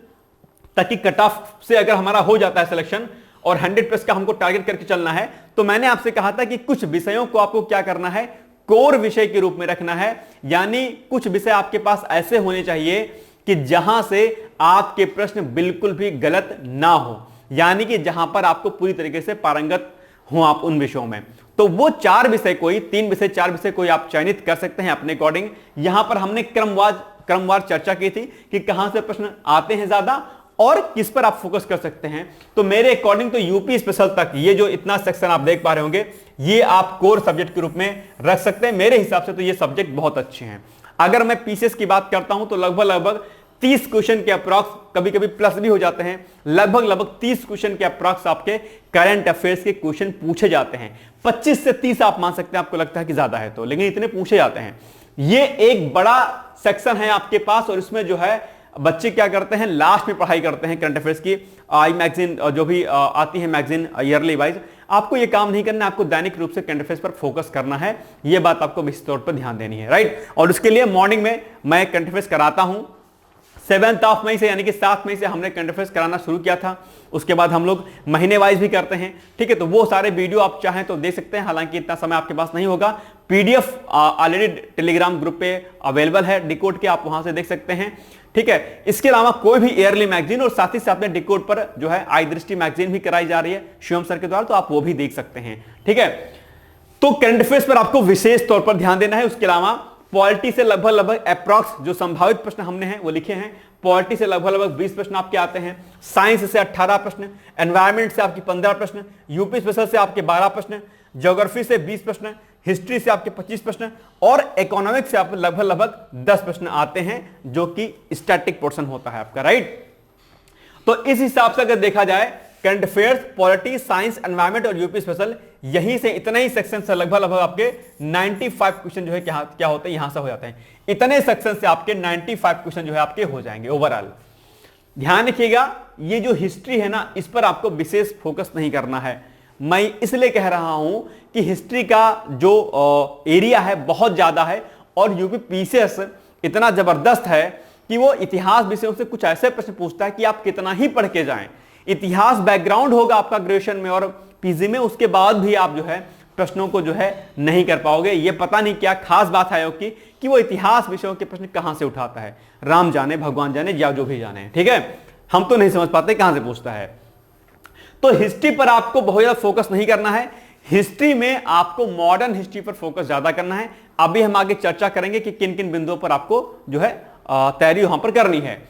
तक की कट ऑफ से अगर हमारा हो जाता है सिलेक्शन और 100 प्लस का हमको टारगेट करके चलना है, तो मैंने आपसे कहा था कि कुछ विषयों को आपको क्या करना है, कोर विषय के रूप में रखना है। यानी कुछ विषय आपके पास ऐसे होने चाहिए कि जहां से आपके प्रश्न बिल्कुल भी गलत ना हो, यानी कि जहां पर आपको पूरी तरीके से पारंगत हो आप उन विषयों में। तो वो 4 विषय कोई 3 विषय 4 विषय कोई आप चयनित कर सकते हैं अपने अकॉर्डिंग। यहां पर हमने क्रमवार चर्चा की थी कि कहां से प्रश्न आते हैं ज्यादा और किस पर आप फोकस कर सकते हैं। तो मेरे अकॉर्डिंग तो यूपी स्पेशल तक ये जो इतना सेक्शन आप देख पा रहे होंगे, ये आप कोर सब्जेक्ट के रूप में रख सकते हैं। मेरे हिसाब से तो ये सब्जेक्ट बहुत अच्छे हैं। अगर मैं पीसेस की बात करता हूं तो लगभग 30 क्वेश्चन के अप्रॉक्स, कभी कभी प्लस भी हो जाते हैं, लगभग 30 क्वेश्चन के अप्रॉक्स आपके करंट अफेयर्स के क्वेश्चन पूछे जाते हैं। 25 से 30 आप मान सकते हैं, आपको लगता है कि ज्यादा है तो, लेकिन इतने पूछे जाते हैं। ये एक बड़ा सेक्शन है आपके पास, और इसमें जो है बच्चे क्या करते हैं, लास्ट में पढ़ाई करते हैं करंट अफेयर्स की। आई मैगजीन जो भी आती है मैगजीन ईयरली वाइज, आपको ये काम नहीं करना, आपको दैनिक रूप से करंट अफेयर्स पर फोकस करना है। ये बात आपको विशेष तौर पर ध्यान देनी है, राइट। और उसके लिए मॉर्निंग में मैं करंट अफेयर्स कराता हूं 7 मई से, यानी कि 7 मई से हमने करंट अफेयर्स कराना शुरू किया था। उसके बाद हम लोग महीने वाइज भी करते हैं, ठीक है। तो वो सारे वीडियो आप चाहें तो देख सकते हैं, हालांकि इतना समय आपके पास नहीं होगा। पीडीएफ ऑलरेडी टेलीग्राम ग्रुप पे अवेलेबल है डिकोड के, आप वहां से देख सकते हैं, ठीक है। इसके अलावा कोई भी ईयरली मैगजीन, और साथ ही साथ में डिकोड पर जो है आई दृष्टि मैगजीन भी कराई जा रही है शिवम सर के द्वारा, तो आप वो भी देख सकते हैं, ठीक है। तो करंट अफेयर्स पर आपको विशेष तौर पर ध्यान देना है। उसके अलावा पॉलिटी से लगभग अप्रॉक्स जो संभावित प्रश्न हमने हैं वो लिखे हैं। पॉलिटी से लगभग 20 प्रश्न आपके आते हैं, साइंस से 18 प्रश्न, एनवायरमेंट से आपके 15 प्रश्न, यूपी स्पेशल से आपके 12 प्रश्न, ज्योग्राफी से 20 प्रश्न, हिस्ट्री से आपके 25 प्रश्न, और इकोनॉमिक्स से आपके लगभग 10 प्रश्न आते हैं, जो कि स्टैटिक पोर्शन होता है आपका, राइट। तो इस हिसाब से अगर देखा जाए current affairs, polity, science, environment और यूपी स्पेशल, यहीं से इतने ही सेक्शन से लगभग आपके 95 क्वेश्चन जो है क्या होते हैं, यहां से हो जाते हैं। इतने सेक्शन से आपके 95 क्वेश्चन जो है आपके हो जाएंगे ओवरऑल। ध्यान रखिएगा, ये जो हिस्ट्री है ना, इस पर आपको विशेष फोकस नहीं करना है। मैं इसलिए कह रहा हूं कि हिस्ट्री का जो एरिया है बहुत ज्यादा है, और यूपी पीसीएस इतना जबरदस्त है कि वो इतिहास विषयों से कुछ ऐसे प्रश्न पूछता है कि आप कितना ही पढ़ के जाएं, इतिहास बैकग्राउंड होगा आपका ग्रेजुएशन में और पीजी में, उसके बाद भी आप जो है प्रश्नों को जो है नहीं कर पाओगे। ये पता नहीं क्या खास बात है आयोग की कि वो इतिहास विषयों के प्रश्न कहां से उठाता है, राम जाने, भगवान जाने, या जो भी जाने, ठीक है। हम तो नहीं समझ पाते कहां से पूछता है। तो हिस्ट्री पर आपको बहुत ज्यादा फोकस नहीं करना है। हिस्ट्री में आपको मॉडर्न हिस्ट्री पर फोकस ज्यादा करना है। अभी हम आगे चर्चा करेंगे कि किन किन बिंदुओं पर आपको जो है तैयारी वहां पर करनी है।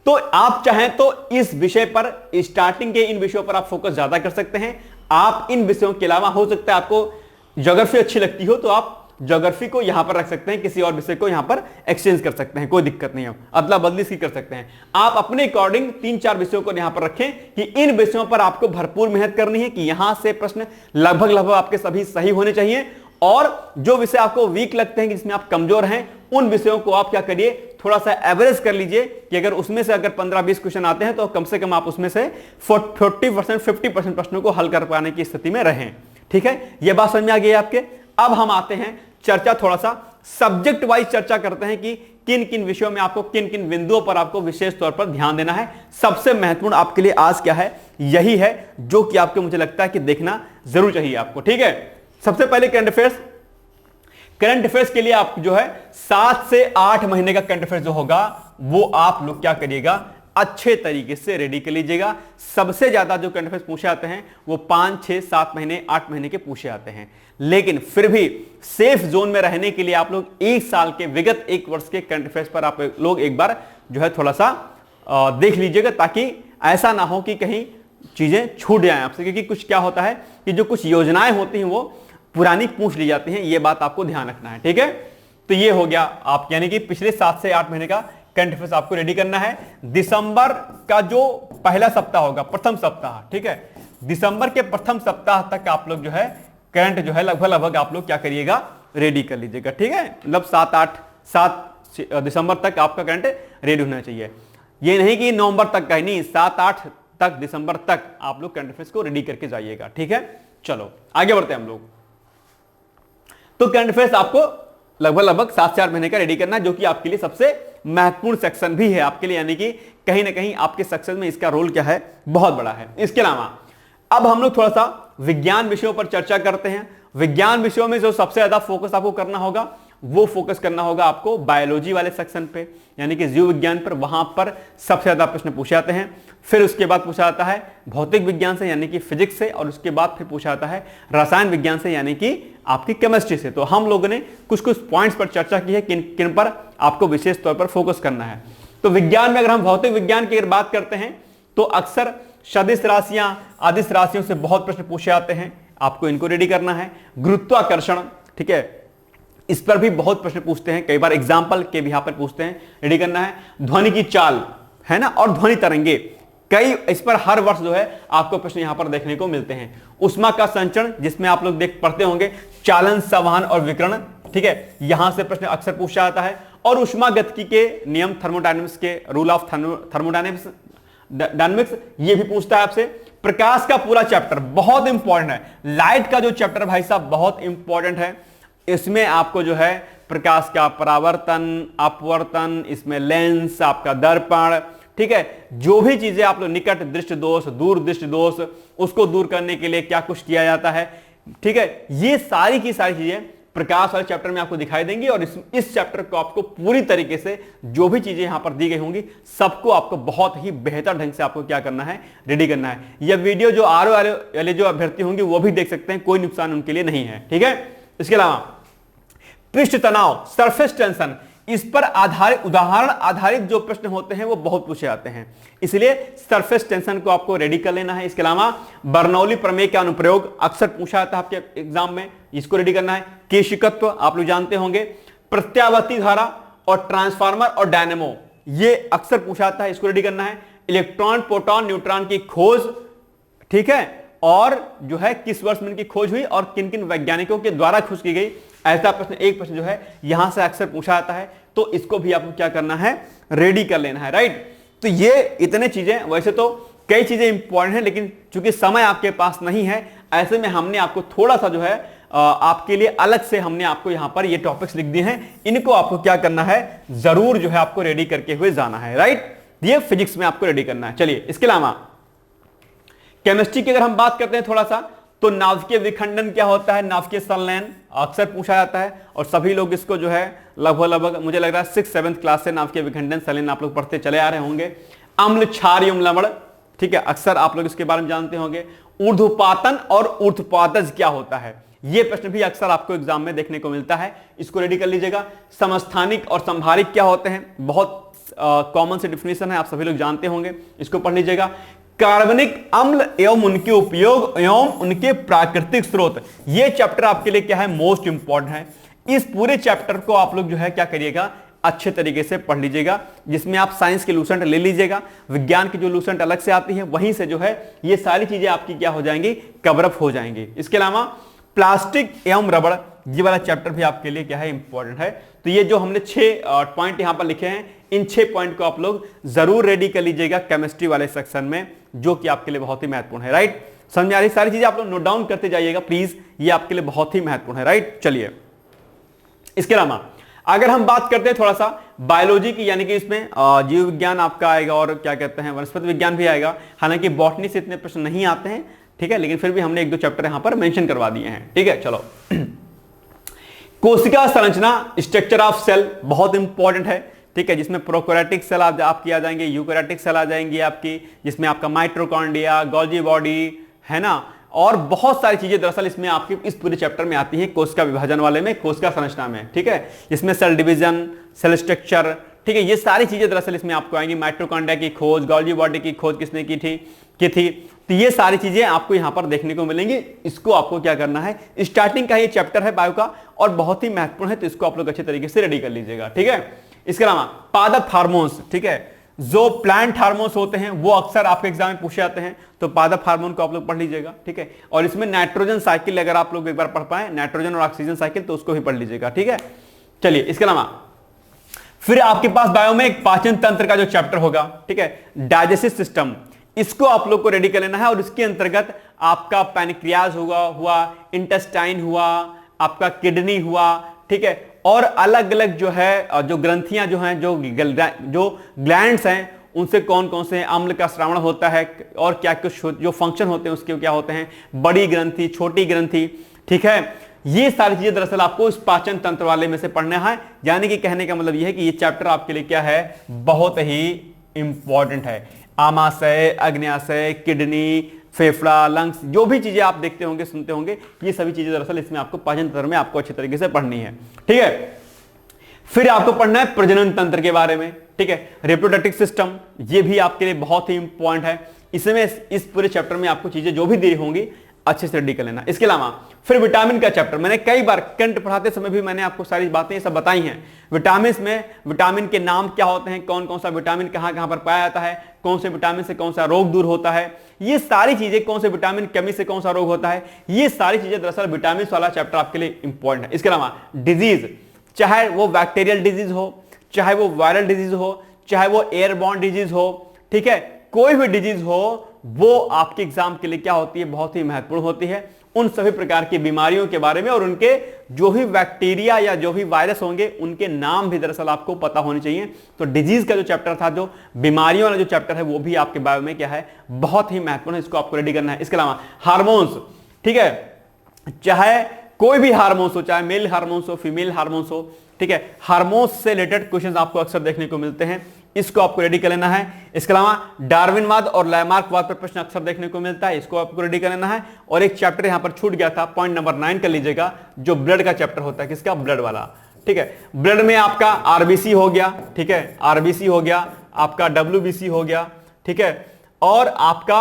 तो आप चाहें तो इस विषय पर, स्टार्टिंग के इन विषयों पर आप फोकस ज्यादा कर सकते हैं। आप इन विषयों के अलावा, हो सकता है आपको ज्योग्राफी अच्छी लगती हो तो आप ज्योग्राफी को यहां पर रख सकते हैं, किसी और विषय को यहां पर एक्सचेंज कर सकते हैं, कोई दिक्कत नहीं है, अदला बदली सी कर सकते हैं। आप अपने अकॉर्डिंग 3-4 विषयों को यहां पर रखें कि इन विषयों पर आपको भरपूर मेहनत करनी है, कि यहां से प्रश्न लगभग आपके सभी सही होने चाहिए, और जो विषय आपको वीक लगते हैं, जिसमें आप कमजोर हैं, उन विषयों को आप क्या करिए, थोड़ा सा एवरेज कर लीजिए कि अगर उसमें से अगर 15-20 क्वेश्चन आते हैं तो कम से कम आप उसमें से 40%, 50% प्रश्नों को हल कर पाने की स्थिति में रहें, ठीक है। यह बात समझ में आ गई आपके। अब हम आते हैं चर्चा, थोड़ा सा सब्जेक्ट वाइज चर्चा करते हैं कि किन किन विषयों में आपको, किन किन बिंदुओं पर आपको विशेष तौर पर ध्यान देना है। सबसे महत्वपूर्ण आपके लिए आज क्या है, यही है जो कि आपको, मुझे लगता है कि देखना जरूर चाहिए आपको, ठीक है। सबसे पहले करंट अफेयर्स। करंट अफेयर्स के लिए आप जो है 7 से 8 महीने का करंट अफेयर्स जो होगा वो आप लोग क्या करिएगा, अच्छे तरीके से रेडी कर लीजिएगा। सबसे ज्यादा जो करंट अफेयर्स पूछे जाते हैं वो 5, 6, 7 महीने, 8 महीने के पूछे जाते हैं, लेकिन फिर भी सेफ जोन में रहने के लिए आप लोग 1 साल के, विगत 1 वर्ष के करंट अफेयर्स पर आप लोग एक बार जो है थोड़ा सा देख लीजिएगा, ताकि ऐसा ना हो कि कहीं चीजें छूट जाएं आपसे। क्योंकि कुछ क्या होता है कि जो कुछ योजनाएं होती हैं वो पुरानी पूछ ली जाती हैं, ये बात आपको ध्यान रखना है, ठीक है। तो ये हो गया आप, यानी कि पिछले 7 से 8 महीने का करंट अफेयर्स आपको रेडी करना है। दिसंबर का जो पहला सप्ताह होगा, प्रथम सप्ताह, ठीक है, दिसंबर के प्रथम सप्ताह तक आप लोग जो है करंट जो है लगभग आप लोग क्या करिएगा, रेडी कर लीजिएगा, ठीक है। मतलब 7 दिसंबर तक आपका करंट रेडी होना चाहिए। ये नहीं कि नवंबर तक का ही नहीं, 7-8 तक, दिसंबर तक आप लोग करंट अफेयर्स को रेडी करके जाइएगा, ठीक है। चलो आगे बढ़ते हैं हम लोग। तो करंट अफेयर्स आपको लगभग 7 से 8 महीने का रेडी करना है, जो कि आपके लिए सबसे महत्वपूर्ण सेक्शन भी है आपके लिए, यानी कि कहीं ना कहीं आपके सक्सेस में इसका रोल क्या है, बहुत बड़ा है। इसके अलावा अब हम लोग थोड़ा सा विज्ञान विषयों पर चर्चा करते हैं। विज्ञान विषयों में जो सबसे ज्यादा फोकस आपको करना होगा, वो फोकस करना होगा आपको बायोलॉजी वाले सेक्शन पे, यानी कि जीव विज्ञान पर। वहां पर सबसे ज्यादा प्रश्न पूछे जाते हैं। फिर उसके बाद पूछा जाता है भौतिक विज्ञान से, यानी कि फिजिक्स से, और उसके बाद फिर पूछा जाता है रसायन विज्ञान से, यानी कि आपकी केमिस्ट्री से। तो हम लोगों ने कुछ कुछ पॉइंट्स पर चर्चा की है, किन किन पर आपको विशेष तौर पर फोकस करना है। तो विज्ञान में अगर हम भौतिक विज्ञान की अगर बात करते हैं तो अक्सर सदिश राशियां, अदिश राशियों से बहुत प्रश्न पूछे जाते हैं, आपको इनको रेडी करना है। गुरुत्वाकर्षण, ठीक है, इस पर भी बहुत प्रश्न पूछते हैं, कई बार एग्जाम्पल के भी यहां पर पूछते हैं, रेडी करना है। ध्वनि की चाल है ना, और ध्वनि तरंगे, कई इस पर हर वर्ष जो है आपको प्रश्न यहां पर देखने को मिलते हैं। उष्मा का संचरण, जिसमें आप लोग देख पढ़ते होंगे चालन, संवहन और विकिरण, ठीक है, यहां से प्रश्न अक्सर पूछा जाता है। और उष्मा गतिकी के नियम, थर्मोडायनेमिक्स के रूल ऑफ थर्मोडायनेमिक्स ये भी पूछता है आपसे। प्रकाश का पूरा चैप्टर बहुत इंपॉर्टेंट है। लाइट का जो चैप्टर भाई साहब बहुत इंपॉर्टेंट है। इसमें आपको जो है प्रकाश का परावर्तन, अपवर्तन, इसमें लेंस, आपका दर्पण, ठीक है, जो भी चीजें आप लोग निकट दृष्टि दोष, दूर दृष्टि दोष, उसको दूर करने के लिए क्या कुछ किया जाता है, ठीक है, ये सारी की सारी चीजें प्रकाश वाले चैप्टर में आपको दिखाई देंगी। और इस चैप्टर को आपको पूरी तरीके से जो भी चीजें यहां पर दी गई होंगी सबको आपको बहुत ही बेहतर ढंग से आपको क्या करना है, रेडी करना है। यह वीडियो जो आर वाले जो अभ्यर्थी होंगे वो भी देख सकते हैं, कोई नुकसान उनके लिए नहीं है, ठीक है। इसके अलावा पृष्ठ तनाव, सरफेस टेंशन, इस पर आधारित, उदाहरण आधारित जो प्रश्न होते हैं वो बहुत पूछे जाते हैं, इसलिए सरफेस टेंशन को आपको रेडी कर लेना है। इसके अलावा बर्नौली प्रमेय का अनुप्रयोग अक्सर पूछा जाता है आपके एग्जाम में, इसको रेडी करना है। केशिकत्व आप लोग जानते होंगे। प्रत्यावर्ती धारा और ट्रांसफार्मर और डायनेमो, ये अक्सर पूछा जाता है, इसको रेडी करना है। इलेक्ट्रॉन, प्रोटॉन, न्यूट्रॉन की खोज, ठीक है, और जो है किस वर्ष में इनकी खोज हुई और किन किन वैज्ञानिकों के द्वारा खोज की गई, ऐसा प्रश्न, एक प्रश्न जो है यहां से अक्सर पूछा जाता है, तो इसको भी आपको क्या करना है, रेडी कर लेना है, राइट। तो ये इतने चीजें, वैसे तो कई चीजें इंपॉर्टेंट हैं, लेकिन चूंकि समय आपके पास नहीं है, ऐसे में हमने आपको थोड़ा सा जो है आपके लिए अलग से हमने आपको यहां पर ये टॉपिक्स लिख दिए हैं, इनको आपको क्या करना है, जरूर जो है आपको रेडी करके हुए जाना है, राइट। ये फिजिक्स में आपको रेडी करना है। चलिए, इसके अलावा केमिस्ट्री की अगर हम बात करते हैं थोड़ा सा, तो नाभिकीय विखंडन क्या होता है, नाभिकीय संलयन अक्सर पूछा जाता है, और सभी लोग इसको जो है लगभग मुझे लग रहा है 6-7 क्लास से नाभिकीय विखंडन संलयन आप लोग पढ़ते चले आ रहे होंगे। अम्ल, क्षार एवं लवण, ठीक है, अक्सर आप लोग इसके बारे में जानते होंगे। ऊर्ध्वपातन और ऊर्ध्वपातज क्या होता है, यह प्रश्न भी अक्सर आपको एग्जाम में देखने को मिलता है, इसको रेडी कर लीजिएगा। समस्थानिक और संभारिक क्या होते हैं, बहुत कॉमन से डिफिनेशन है, आप सभी लोग जानते होंगे, इसको पढ़ लीजिएगा। कार्बनिक अम्ल एवं उनके उपयोग एवं उनके प्राकृतिक स्रोत, यह चैप्टर आपके लिए क्या है, मोस्ट इंपॉर्टेंट है। इस पूरे चैप्टर को आप लोग जो है क्या करिएगा, अच्छे तरीके से पढ़ लीजिएगा, जिसमें आप साइंस के लूसेंट ले लीजिएगा, विज्ञान की जो लूसेंट अलग से आती है वहीं से जो है ये सारी चीजें आपकी क्या हो जाएंगी, कवरअप हो जाएंगी। इसके अलावा प्लास्टिक एवं रबड़, ये वाला चैप्टर भी आपके लिए क्या है, इंपॉर्टेंट है। तो ये जो हमने 6 पॉइंट यहां पर लिखे हैं, इन 6 पॉइंट को आप लोग जरूर रेडी कर लीजिएगा केमिस्ट्री वाले सेक्शन में, जो कि आपके लिए बहुत ही महत्वपूर्ण है, राइट। समझ में आ रही सारी चीजें, आप लोग नोट डाउन करते जाइएगा प्लीज, ये आपके लिए बहुत ही महत्वपूर्ण है, राइट। चलिए, इसके अलावा अगर हम बात करते हैं थोड़ा सा बायोलॉजी की, यानी कि इसमें जीव विज्ञान आपका आएगा और क्या कहते हैं वनस्पति विज्ञान भी आएगा, हालांकि बॉटनी से इतने प्रश्न नहीं आते हैं, ठीक है, लेकिन फिर भी हमने 1-2 चैप्टर यहां पर मेंशन करवा दिए हैं, ठीक है। चलो, कोशिका संरचना, स्ट्रक्चर ऑफ सेल बहुत इंपॉर्टेंट है, ठीक है, जिसमें प्रोकैरियोटिक सेल आपकी आ जाएंगे, यूकैरियोटिक सेल आ जाएंगी आपकी, जिसमें आपका माइटोकॉन्ड्रिया, गोल्गी बॉडी, है ना, और बहुत सारी चीजें दरअसल इसमें आपकी इस पूरे चैप्टर में आती हैं, कोशिका विभाजन वाले में, कोशिका संरचना में, ठीक है, जिसमें सेल डिवीजन, सेल स्ट्रक्चर, ठीक है, ये सारी चीजें दरअसल इसमें आपको आएंगी। माइटोकॉन्ड्रिया की खोज, गोल्गी बॉडी की खोज किसने की थी, तो ये सारी चीजें आपको यहां पर देखने को मिलेंगी। इसको आपको क्या करना है, स्टार्टिंग का ये चैप्टर है बायो का और बहुत ही महत्वपूर्ण है, तो इसको आप लोग अच्छे तरीके से रेडी कर लीजिएगा, ठीक है। इसके अलावा पादप हार्मोन्स, ठीक है, जो प्लांट हार्मोन्स होते हैं वो अक्सर आपके एग्जाम में पूछे जाते हैं, तो पादप हार्मोन को आप लोग पढ़ लीजिएगा, ठीक है। और इसमें नाइट्रोजन साइकिल अगर आप लोग एक बार पढ़ पाए, नाइट्रोजन और ऑक्सीजन साइकिल, तो उसको भी पढ़ लीजिएगा, ठीक है। चलिए, इसके अलावा फिर आपके पास बायो में एक पाचन तंत्र का जो चैप्टर होगा, ठीक है, डाइजेस्टिव सिस्टम, इसको आप लोग को रेडी कर लेना है, और इसके अंतर्गत आपका पैनक्रियाज हुआ, इंटेस्टाइन हुआ, आपका किडनी हुआ, ठीक है, और अलग अलग जो है जो ग्रंथियां जो हैं, जो ग्लैंड्स हैं, उनसे कौन कौन से अम्ल का श्रावण होता है, और क्या कुछ जो फंक्शन होते हैं उसके क्या होते हैं, बड़ी ग्रंथि, छोटी ग्रंथि, ठीक है, ये सारी चीजें दरअसल आपको इस पाचन तंत्र वाले में से पढ़ना है। यानी कि कहने का मतलब यह है कि ये चैप्टर आपके लिए क्या है, बहुत ही इंपॉर्टेंट है। आमाशय, अग्न्याशय, किडनी, फेफड़ा, लंग्स, जो भी चीजें आप देखते होंगे, सुनते होंगे, ये सभी चीजें दरअसल इसमें आपको पाचन तंत्र में आपको अच्छे तरीके से पढ़नी है, ठीक है। फिर आपको पढ़ना है प्रजनन तंत्र के बारे में, ठीक है, रिप्रोडक्टिव सिस्टम, ये भी आपके लिए बहुत ही इंपॉर्टेंट है। इसमें इस पूरे चैप्टर में आपको चीजें जो भी दी होंगी अच्छे से रेडी कर लेना। इसके अलावा फिर विटामिन का चैप्टर, मैंने कई बार करंट पढ़ाते समय भी मैंने आपको सारी बातें सब बताई हैं। विटामिन में विटामिन के नाम क्या होते हैं, कौन कौन सा विटामिन कहां कहां पर पाया जाता है, कौन से विटामिन से कौन सा रोग दूर होता है, ये सारी चीजें, कौन से विटामिन कमी से कौन सा रोग होता है, ये सारी चीजें दरअसल विटामिन वाला चैप्टर आपके लिए इंपॉर्टेंट है। इसके अलावा डिजीज, चाहे वो बैक्टीरियल डिजीज हो, चाहे वो वायरल डिजीज हो, चाहे वो एयरबॉर्न डिजीज हो, ठीक है, कोई भी डिजीज हो वो आपके एग्जाम के लिए क्या होती है, बहुत ही महत्वपूर्ण होती है। उन सभी प्रकार की बीमारियों के बारे में और उनके जो भी बैक्टीरिया या जो भी वायरस होंगे उनके नाम भी दरअसल आपको पता होने चाहिए। तो डिजीज का जो चैप्टर था, जो बीमारियों वाला जो चैप्टर है, वो भी आपके बायो में क्या है, बहुत ही महत्वपूर्ण है, इसको आपको रेडी करना है। इसके अलावा हार्मोन्स, ठीक है, चाहे कोई भी हार्मोन्स हो, चाहे मेल हार्मोन्स हो, फीमेल हार्मोन्स हो, ठीक है, हार्मोन्स से रिलेटेड क्वेश्चन आपको अक्सर देखने को मिलते हैं, इसको आपको रेडी कर लेना है। इसके अलावा डार्विनवाद और लैमार्कवाद पर प्रश्न अक्सर देखने को मिलता है, इसको आपको रेडी कर लेना है। और एक चैप्टर यहां पर छूट गया था, पॉइंट नंबर 9 कर लीजिएगा, जो ब्लड का चैप्टर होता है, किसका, ब्लड वाला, ठीक है। ब्लड में आपका आरबीसी हो गया, ठीक है, आरबीसी हो गया, आपका डब्ल्यूबीसी हो गया, ठीक है, और आपका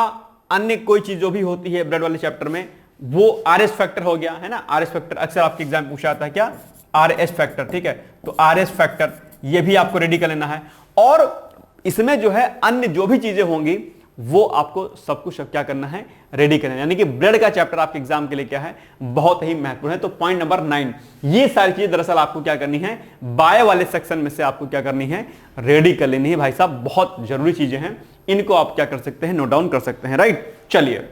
अन्य कोई चीज जो भी होती है ब्लड वाले चैप्टर में, वो आरएस फैक्टर हो गया, है ना। आरएस फैक्टर अक्सर आपके एग्जाम पूछा जाता है, क्या, आरएस फैक्टर, ठीक है। तो आरएस फैक्टर ये भी आपको रेडी कर लेना है। और इसमें जो है अन्य जो भी चीजें होंगी वो आपको सब कुछ क्या करना है, रेडी करना है। यानी कि ब्लड का चैप्टर आपके एग्जाम के लिए क्या है, बहुत ही महत्वपूर्ण है। तो पॉइंट नंबर 9, ये सारी चीजें दरअसल आपको क्या करनी है, बायो वाले सेक्शन में से आपको क्या करनी है, रेडी कर लेनी है। भाई साहब बहुत जरूरी चीजें हैं, इनको आप क्या कर सकते हैं, नोट डाउन कर सकते हैं, राइट। चलिए,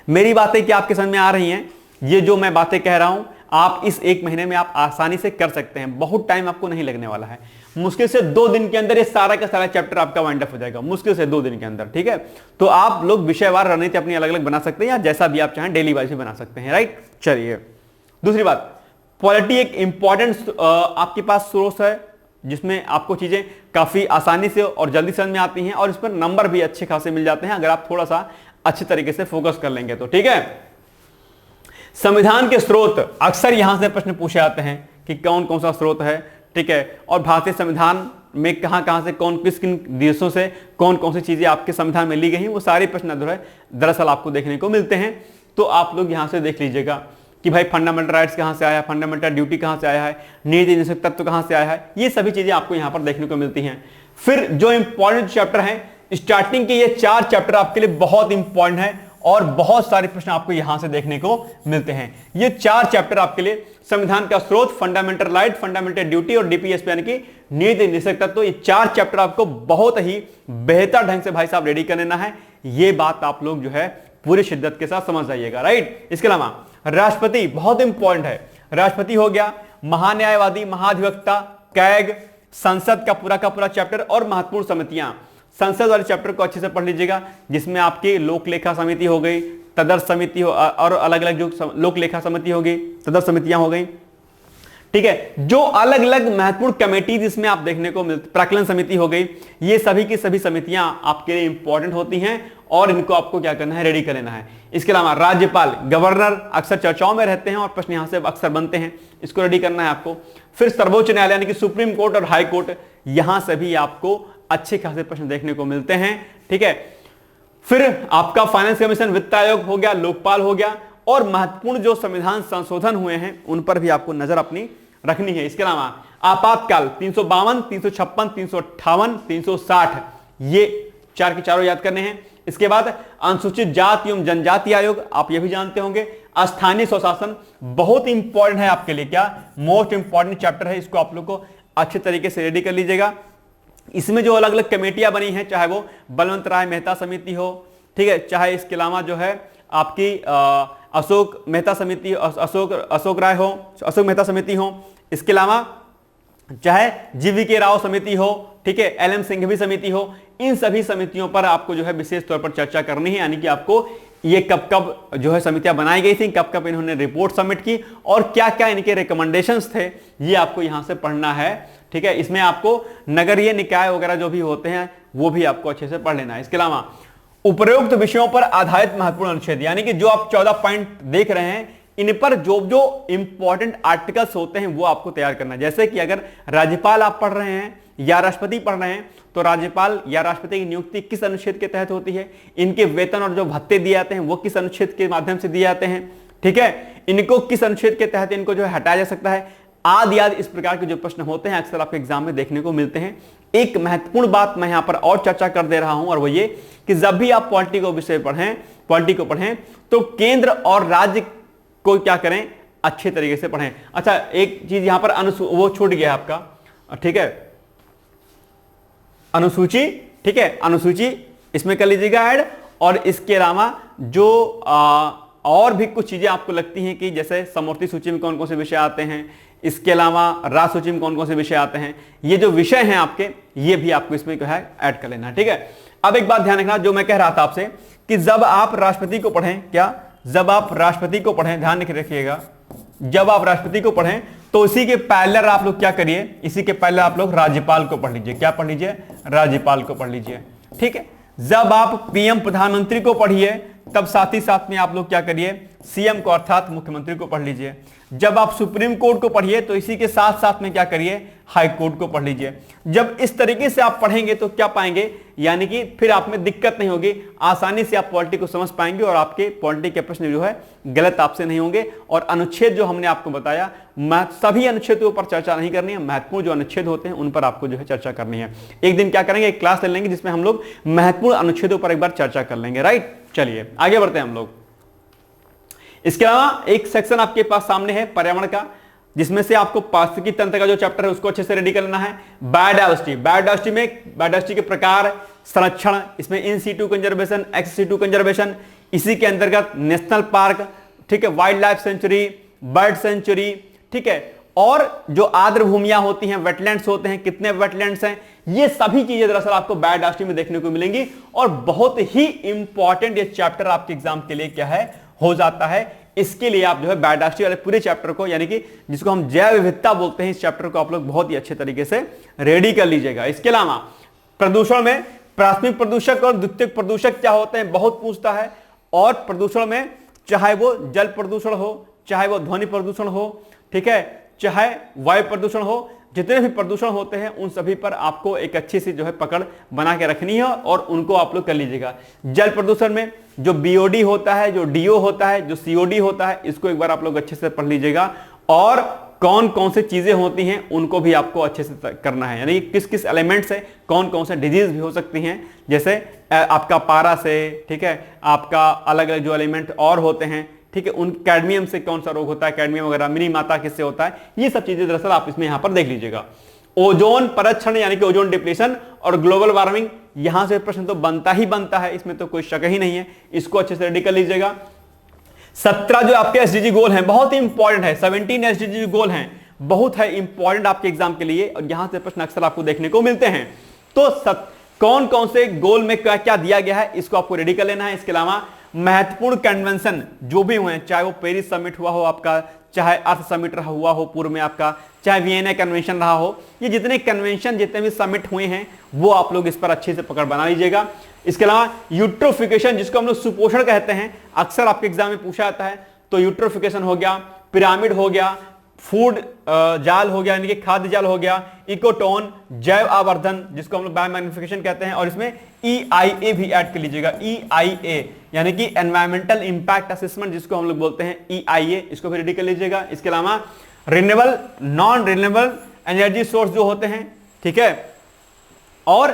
मेरी बातें क्या आपके समझ में आ रही हैं? ये जो मैं बातें कह रहा हूं आप इस एक महीने में आप आसानी से कर सकते हैं, बहुत टाइम आपको नहीं लगने वाला है। मुश्किल से 2 दिन के अंदर ये सारा का सारा चैप्टर आपका वाइंड अप हो जाएगा, मुश्किल से 2 दिन के अंदर, ठीक है। तो आप लोग विषयवार रणनीति अपनी अलग अलग बना सकते हैं, या जैसा भी आप चाहें डेली वाइज भी बना सकते हैं, राइट। चलिए, दूसरी बात, पॉलिटी एक इंपॉर्टेंट आपके पास सोर्स है जिसमें आपको चीजें काफी आसानी से और जल्दी समझ में आती हैं, और इस पर नंबर भी अच्छे खासे मिल जाते हैं अगर आप थोड़ा सा अच्छे तरीके से फोकस कर लेंगे तो, ठीक है। संविधान के स्रोत, अक्सर यहां से प्रश्न पूछे जाते हैं कि कौन कौन सा स्रोत है, ठीक है, और भारतीय संविधान में कहां कहां से कौन किस किन देशों से कौन कौन सी चीजें आपके संविधान में ली गई हैं, वो सारे प्रश्न जो है दरअसल आपको देखने को मिलते हैं। तो आप लोग यहां से देख लीजिएगा कि भाई फंडामेंटल राइट्स कहां से आया है, फंडामेंटल ड्यूटी कहां से आया है, नीति निषेध तत्व कहां से आया है, ये सभी चीजें आपको यहां पर देखने को मिलती हैं। फिर जो इंपॉर्टेंट चैप्टर है, स्टार्टिंग के ये 4 चैप्टर आपके लिए बहुत इंपॉर्टेंट है और बहुत सारे प्रश्न आपको यहां से देखने को मिलते हैं। ये 4 चैप्टर आपके लिए, संविधान का स्रोत, फंडामेंटल राइट, फंडामेंटल ड्यूटी और डीपीएसपी यानी कि नीति निषेध तत्व, ये 4 चैप्टर आपको बहुत ही बेहतर ढंग से भाई साहब रेडी कर लेना है। ये बात आप लोग जो है पूरी शिद्दत के साथ समझ जाइएगा, राइट। इसके अलावा राष्ट्रपति बहुत इंपॉर्टेंट है, राष्ट्रपति हो गया, महान्यायवादी, महाधिवक्ता, कैग, संसद का पूरा चैप्टर और महत्वपूर्ण समितियां। संसद वाले चैप्टर को अच्छे से पढ़ लीजिएगा, जिसमें आपकी लोक लेखा समिति हो गई, तदर्थ समिति हो, और अलग अलग जो लोक लेखा समिति हो गई, तदर्थ समितियां हो गई, ठीक है। जो अलग अलग महत्वपूर्ण कमेटी जिसमें आप देखने को मिलती, प्राक्कलन समिति हो गई, ये सभी की सभी समितियां आपके लिए इंपॉर्टेंट होती हैं और इनको आपको क्या करना है, रेडी कर लेना है। इसके अलावा राज्यपाल, गवर्नर अक्सर चर्चाओं में रहते हैं और प्रश्न यहां से अक्सर बनते हैं, इसको रेडी करना है आपको। फिर सर्वोच्च न्यायालय यानी कि सुप्रीम कोर्ट और हाई कोर्ट, यहां से भी आपको अच्छे खासे प्रश्न देखने को मिलते हैं, ठीक है। फिर आपका फाइनेंस कमीशन, वित्त आयोग हो गया, लोकपाल हो गया, और महत्वपूर्ण जो संविधान संशोधन हुए हैं उन पर भी आपको नजर अपनी रखनी है। इसके अलावा आपातकाल 352, 356, 358, 360, ये 4 के चारों याद करने हैं। इसके बाद अनुसूचित जाति एवं जनजाति आयोग, आप ये भी जानते होंगे। स्थानीय स्वशासन बहुत इंपॉर्टेंट है आपके लिए, क्या मोस्ट इंपॉर्टेंट चैप्टर है, इसको आप लोग को अच्छे तरीके से रेडी कर लीजिएगा। इसमें जो अलग अलग कमेटियां बनी हैं, चाहे वो बलवंत राय मेहता समिति हो, ठीक है, चाहे इसके अलावा जो है आपकी अशोक मेहता समिति, अशोक मेहता समिति हो, इसके अलावा चाहे जीवी राव समिति हो, ठीक है, एलएम सिंघवी समिति हो, इन सभी समितियों पर आपको जो है विशेष तौर पर चर्चा करनी है। यानी कि आपको ये कब कब जो है समितियां बनाई गई थी, कब कब इन्होंने रिपोर्ट सबमिट की और क्या क्या इनके रिकमेंडेशंस थे, ये आपको यहां से पढ़ना है, ठीक है। इसमें आपको नगरीय निकाय वगैरह जो भी होते हैं वो भी आपको अच्छे से पढ़ लेना है। इसके अलावा उपरोक्त विषयों पर आधारित महत्वपूर्ण अनुच्छेद, यानी कि जो आप 14 पॉइंट देख रहे हैं, इन पर जो जो इंपॉर्टेंट आर्टिकल्स होते हैं वो आपको तैयार करना है। जैसे कि अगर राज्यपाल आप पढ़ रहे हैं या राष्ट्रपति पढ़ रहे हैं तो राज्यपाल या राष्ट्रपति की नियुक्ति किस अनुच्छेद के तहत होती है, इनके वेतन और जो भत्ते दिए जाते हैं वो किस अनुच्छेद के माध्यम से दिए जाते हैं, ठीक है, इनको किस अनुच्छेद के तहत इनको जो है हटाया जा सकता है, आदि आदि इस प्रकार के जो प्रश्न होते हैं अक्सर आपके एग्जाम में देखने को मिलते हैं। एक महत्वपूर्ण बात मैं यहां पर और चर्चा कर दे रहा हूं और वो ये कि जब भी आप पॉलिटी को विषय पढ़ें, पॉलिटी को पढ़ें तो केंद्र और राज्य को क्या करें, अच्छे तरीके से पढ़ें। अच्छा, एक चीज यहां पर वो छूट गया है आपका, ठीक है, अनुसूची, ठीक है, अनुसूची इसमें कर लीजिएगा ऐड। और इसके अलावा जो और भी कुछ चीजें आपको लगती हैं कि जैसे समवर्ती सूची में कौन कौन से विषय आते हैं, इसके अलावा राज्य सूची में कौन कौन से विषय आते हैं, ये जो विषय हैं आपके, ये भी आपको इसमें क्या है ऐड कर लेना है, ठीक है। अब एक बात ध्यान रखना, जो मैं कह रहा था आपसे कि जब आप राष्ट्रपति को पढ़ें, क्या, जब आप राष्ट्रपति को पढ़ें, ध्यान रखिएगा, जब आप राष्ट्रपति को पढ़ें तो इसी के पैरेलल आप लोग क्या करिए, इसी के पैरेलल आप लोग राज्यपाल को पढ़ लीजिए। क्या पढ़ लीजिए, राज्यपाल को पढ़ लीजिए, ठीक है। जब आप पीएम प्रधानमंत्री को पढ़िए तब साथ ही साथ में आप लोग क्या करिए, सीएम को अर्थात मुख्यमंत्री को पढ़ लीजिए। जब आप सुप्रीम कोर्ट को पढ़िए तो इसी के साथ साथ में क्या करिए, हाई कोर्ट को पढ़ लीजिए। जब इस तरीके से आप पढ़ेंगे तो क्या पाएंगे, यानी कि फिर आप में दिक्कत नहीं होगी, आसानी से आप पॉलिटी को समझ पाएंगे और आपके पॉलिटी के प्रश्न जो है गलत आपसे नहीं होंगे। और अनुच्छेद जो हमने आपको बताया, सभी अनुच्छेदों पर चर्चा नहीं करनी है, महत्वपूर्ण जो अनुच्छेद होते हैं उन पर आपको जो है चर्चा करनी है। एक दिन क्या करेंगे, एक क्लास ले लेंगे जिसमें हम लोग महत्वपूर्ण अनुच्छेदों पर एक बार चर्चा कर लेंगे, राइट। चलिए आगे बढ़ते हैं हम लोग। इसके अलावा एक सेक्शन आपके पास सामने है पर्यावरण का, जिसमें से आपको पारिस्थितिकी तंत्र का जो चैप्टर है उसको अच्छे से रेडी कर लेना है। बायोडायवर्सिटी, बायोडायवर्सिटी में बायोडायवर्सिटी के प्रकार, संरक्षण, इसमें in situ conservation, ex situ conservation, इसी के अंतर्गत नेशनल पार्क, ठीक है, wildlife sanctuary, bird sanctuary, ठीक है, और जो आर्द्र भूमियां होती हैं, वेटलैंड्स होते हैं, कितने वेटलैंड्स हैं, ये सभी चीजें दरअसल आपको बायोडायवर्सिटी में देखने को मिलेंगी। और बहुत ही इंपॉर्टेंट ये चैप्टर आपके एग्जाम के लिए क्या है, हो जाता है। इसके लिए आप जो है बायोडायवर्सिटी वाले पूरे चैप्टर को, यानी कि जिसको हम जैव विविधता बोलते हैं, इस चैप्टर को आप लोग बहुत ही अच्छे तरीके से रेडी कर लीजिएगा। इसके अलावा प्रदूषण में प्राथमिक प्रदूषक और द्वितीयक प्रदूषक क्या होते हैं बहुत पूछता है। और प्रदूषण में चाहे वो जल प्रदूषण हो, चाहे वो ध्वनि प्रदूषण हो, ठीक है, चाहे वायु प्रदूषण हो, जितने भी प्रदूषण होते हैं उन सभी पर आपको एक अच्छी सी जो है पकड़ बना के रखनी है और उनको आप लोग कर लीजिएगा। जल प्रदूषण में जो बीओडी होता है, जो डीओ होता है, जो सीओडी होता है, इसको एक बार आप लोग अच्छे से पढ़ लीजिएगा। और कौन कौन से चीजें होती हैं उनको भी आपको अच्छे से करना है, यानी किस किस एलिमेंट से कौन कौन से डिजीज भी हो सकती हैं, जैसे आपका पारा से, ठीक है, आपका अलग अलग जो एलिमेंट और होते हैं, ठीक है, उन कैडमियम से कौन सा रोग होता है, कैडमियम वगैरह, मिनी माता किससे होता है, ये सब चीजें दरअसल आप इसमें यहां पर देख लीजिएगा। ओजोन परक्षण यानी कि ओजोन डिप्लीशन और ग्लोबल वार्मिंग, यहां से प्रश्न तो बनता ही बनता है, इसमें तो कोई शक ही नहीं है, इसको अच्छे से रेडी कर लीजिएगा। 17 जो आपके एसडीजी गोल हैं बहुत ही इंपॉर्टेंट है, 17 एसडीजी गोल हैं, बहुत है इंपॉर्टेंट आपके एग्जाम के लिए और यहां से प्रश्न अक्सर आपको देखने को मिलते हैं। तो कौन कौन से गोल में क्या क्या दिया गया है इसको आपको रेडी कर लेना है। इसके अलावा महत्वपूर्ण कन्वेंशन जो भी हुए हैं, चाहे वो पेरिस समिट हुआ हो आपका, चाहे अर्थ समिट रहा हुआ हो पूर्व में आपका, चाहे वियना कन्वेंशन रहा हो, ये जितने कन्वेंशन जितने भी समिट हुए हैं वो आप लोग इस पर अच्छे से पकड़ बना लीजिएगा। इसके अलावा यूट्रोफिकेशन जिसको हम लोग सुपोषण कहते हैं, अक्सर आपके एग्जाम में पूछा जाता है, तो यूट्रोफिकेशन हो गया, पिरामिड हो गया, फूड जाल हो गया यानी कि खाद्य जाल हो गया, इकोटोन, जैव आवर्धन जिसको हम लोग बायोमैग्निफिकेशन कहते हैं, और इसमें EIA भी ऐड कर लीजिएगा। EIA यानी कि एनवायरमेंटल इंपैक्ट असेसमेंट जिसको हम लोग बोलते हैं, EIA, इसको भी रेडी कर लीजिएगा। इसके अलावा renewable non renewable energy source जो होते हैं, ठीक है, और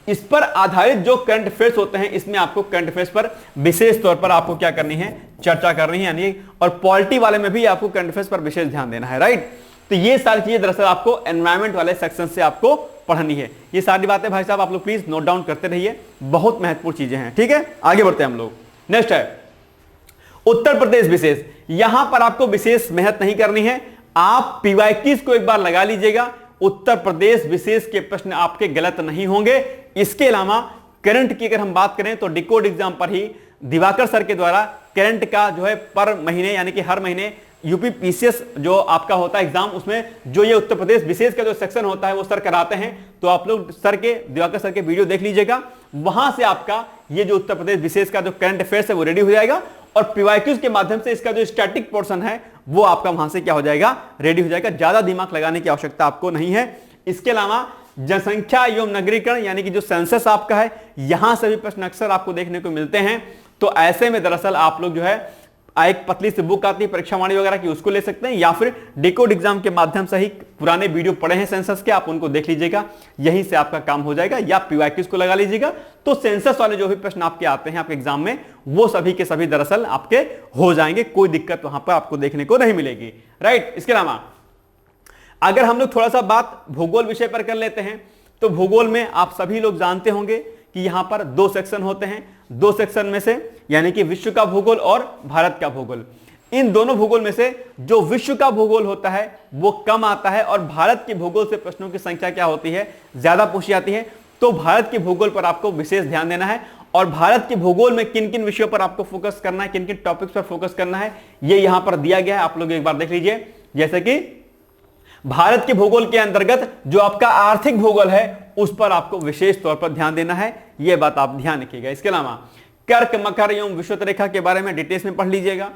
इस पर आधारित जो करंट अफेयर्स होते हैं, इसमें आपको करंट अफेयर्स पर विशेष तौर पर आपको क्या करनी है, चर्चा करनी है, यानी और पॉलिटी वाले में भी आपको करंट अफेयर्स पर विशेष ध्यान देना है, राइट। तो ये सारी चीजें दरअसल आपको एनवायरमेंट वाले सेक्शन से आपको पढ़नी है। ये सारी बातें भाई साहब आप लोग प्लीज नोट डाउन करते रहिए, बहुत महत्वपूर्ण चीजें हैं, ठीक है। आगे बढ़ते हैं हम लोग। नेक्स्ट है उत्तर प्रदेश विशेष, यहां पर आपको विशेष मेहनत नहीं करनी है, आप PYQs को एक बार लगा लीजिएगा, उत्तर प्रदेश विशेष के प्रश्न आपके गलत नहीं होंगे। इसके अलावा करंट की अगर हम बात करें तो डिकोड एग्जाम पर ही दिवाकर सर के द्वारा करंट का जो है पर महीने यानी कि हर महीने यूपी PCS जो आपका होता है एग्जाम, उसमें जो ये उत्तर प्रदेश विशेष का जो सेक्शन होता है वो सर कराते हैं, तो आप लोग सर के दिवाकर सर के वीडियो देख लीजिएगा, वहां से आपका ये जो उत्तर प्रदेश विशेष का जो करंट अफेयर्स है वो रेडी हो जाएगा और PYQs के माध्यम से इसका जो स्टैटिक पोर्शन है वो आपका वहां से क्या हो जाएगा, रेडी हो जाएगा। ज्यादा दिमाग लगाने की आवश्यकता आपको नहीं है। इसके अलावा जनसंख्या एवं नगरीकरण यानी कि जो सेंसस आपका है, यहां से भी प्रश्न अक्सर आपको देखने को मिलते हैं। तो ऐसे में दरअसल आप लोग जो है एक पतली सी बुक आती है परीक्षा वाणी वगैरह की, उसको ले सकते हैं, या फिर डिकोड एग्जाम के माध्यम से ही पुराने वीडियो पड़े हैं सेंसस के, आप उनको देख लीजिएगा, यहीं से आपका काम हो जाएगा। या पीवाईक्यूज को लगा लीजिएगा, तो सेंसस वाले जो भी प्रश्न आपके आते हैं आपके एग्जाम में, वो सभी के सभी दरअसल आपके हो जाएंगे, कोई दिक्कत वहां पर आपको देखने को नहीं मिलेगी, राइट। इसके अलावा अगर हम लोग थोड़ा सा बात भूगोल विषय पर कर लेते हैं, तो भूगोल में आप सभी लोग जानते होंगे कि यहां पर 2 सेक्शन होते हैं। 2 सेक्शन में से यानी कि विश्व का भूगोल और भारत का भूगोल, इन दोनों भूगोल में से जो विश्व का भूगोल होता है वो कम आता है, और भारत के भूगोल से प्रश्नों की संख्या क्या होती है, ज्यादा पूछी जाती है। तो भारत के भूगोल पर आपको विशेष ध्यान देना है, और भारत के भूगोल में किन किन विषयों पर आपको फोकस करना है, किन किन टॉपिक्स पर फोकस करना है, ये यहां पर दिया गया है, आप लोग एक बार देख लीजिए। जैसे कि भारत के भूगोल के अंतर्गत जो आपका आर्थिक भूगोल है उस पर आपको विशेष तौर पर ध्यान देना है, यह बात आप ध्यान रखिएगा। इसके अलावा कर्क, मकर एवं विषुवत रेखा के बारे में डिटेल्स में पढ़ लीजिएगा।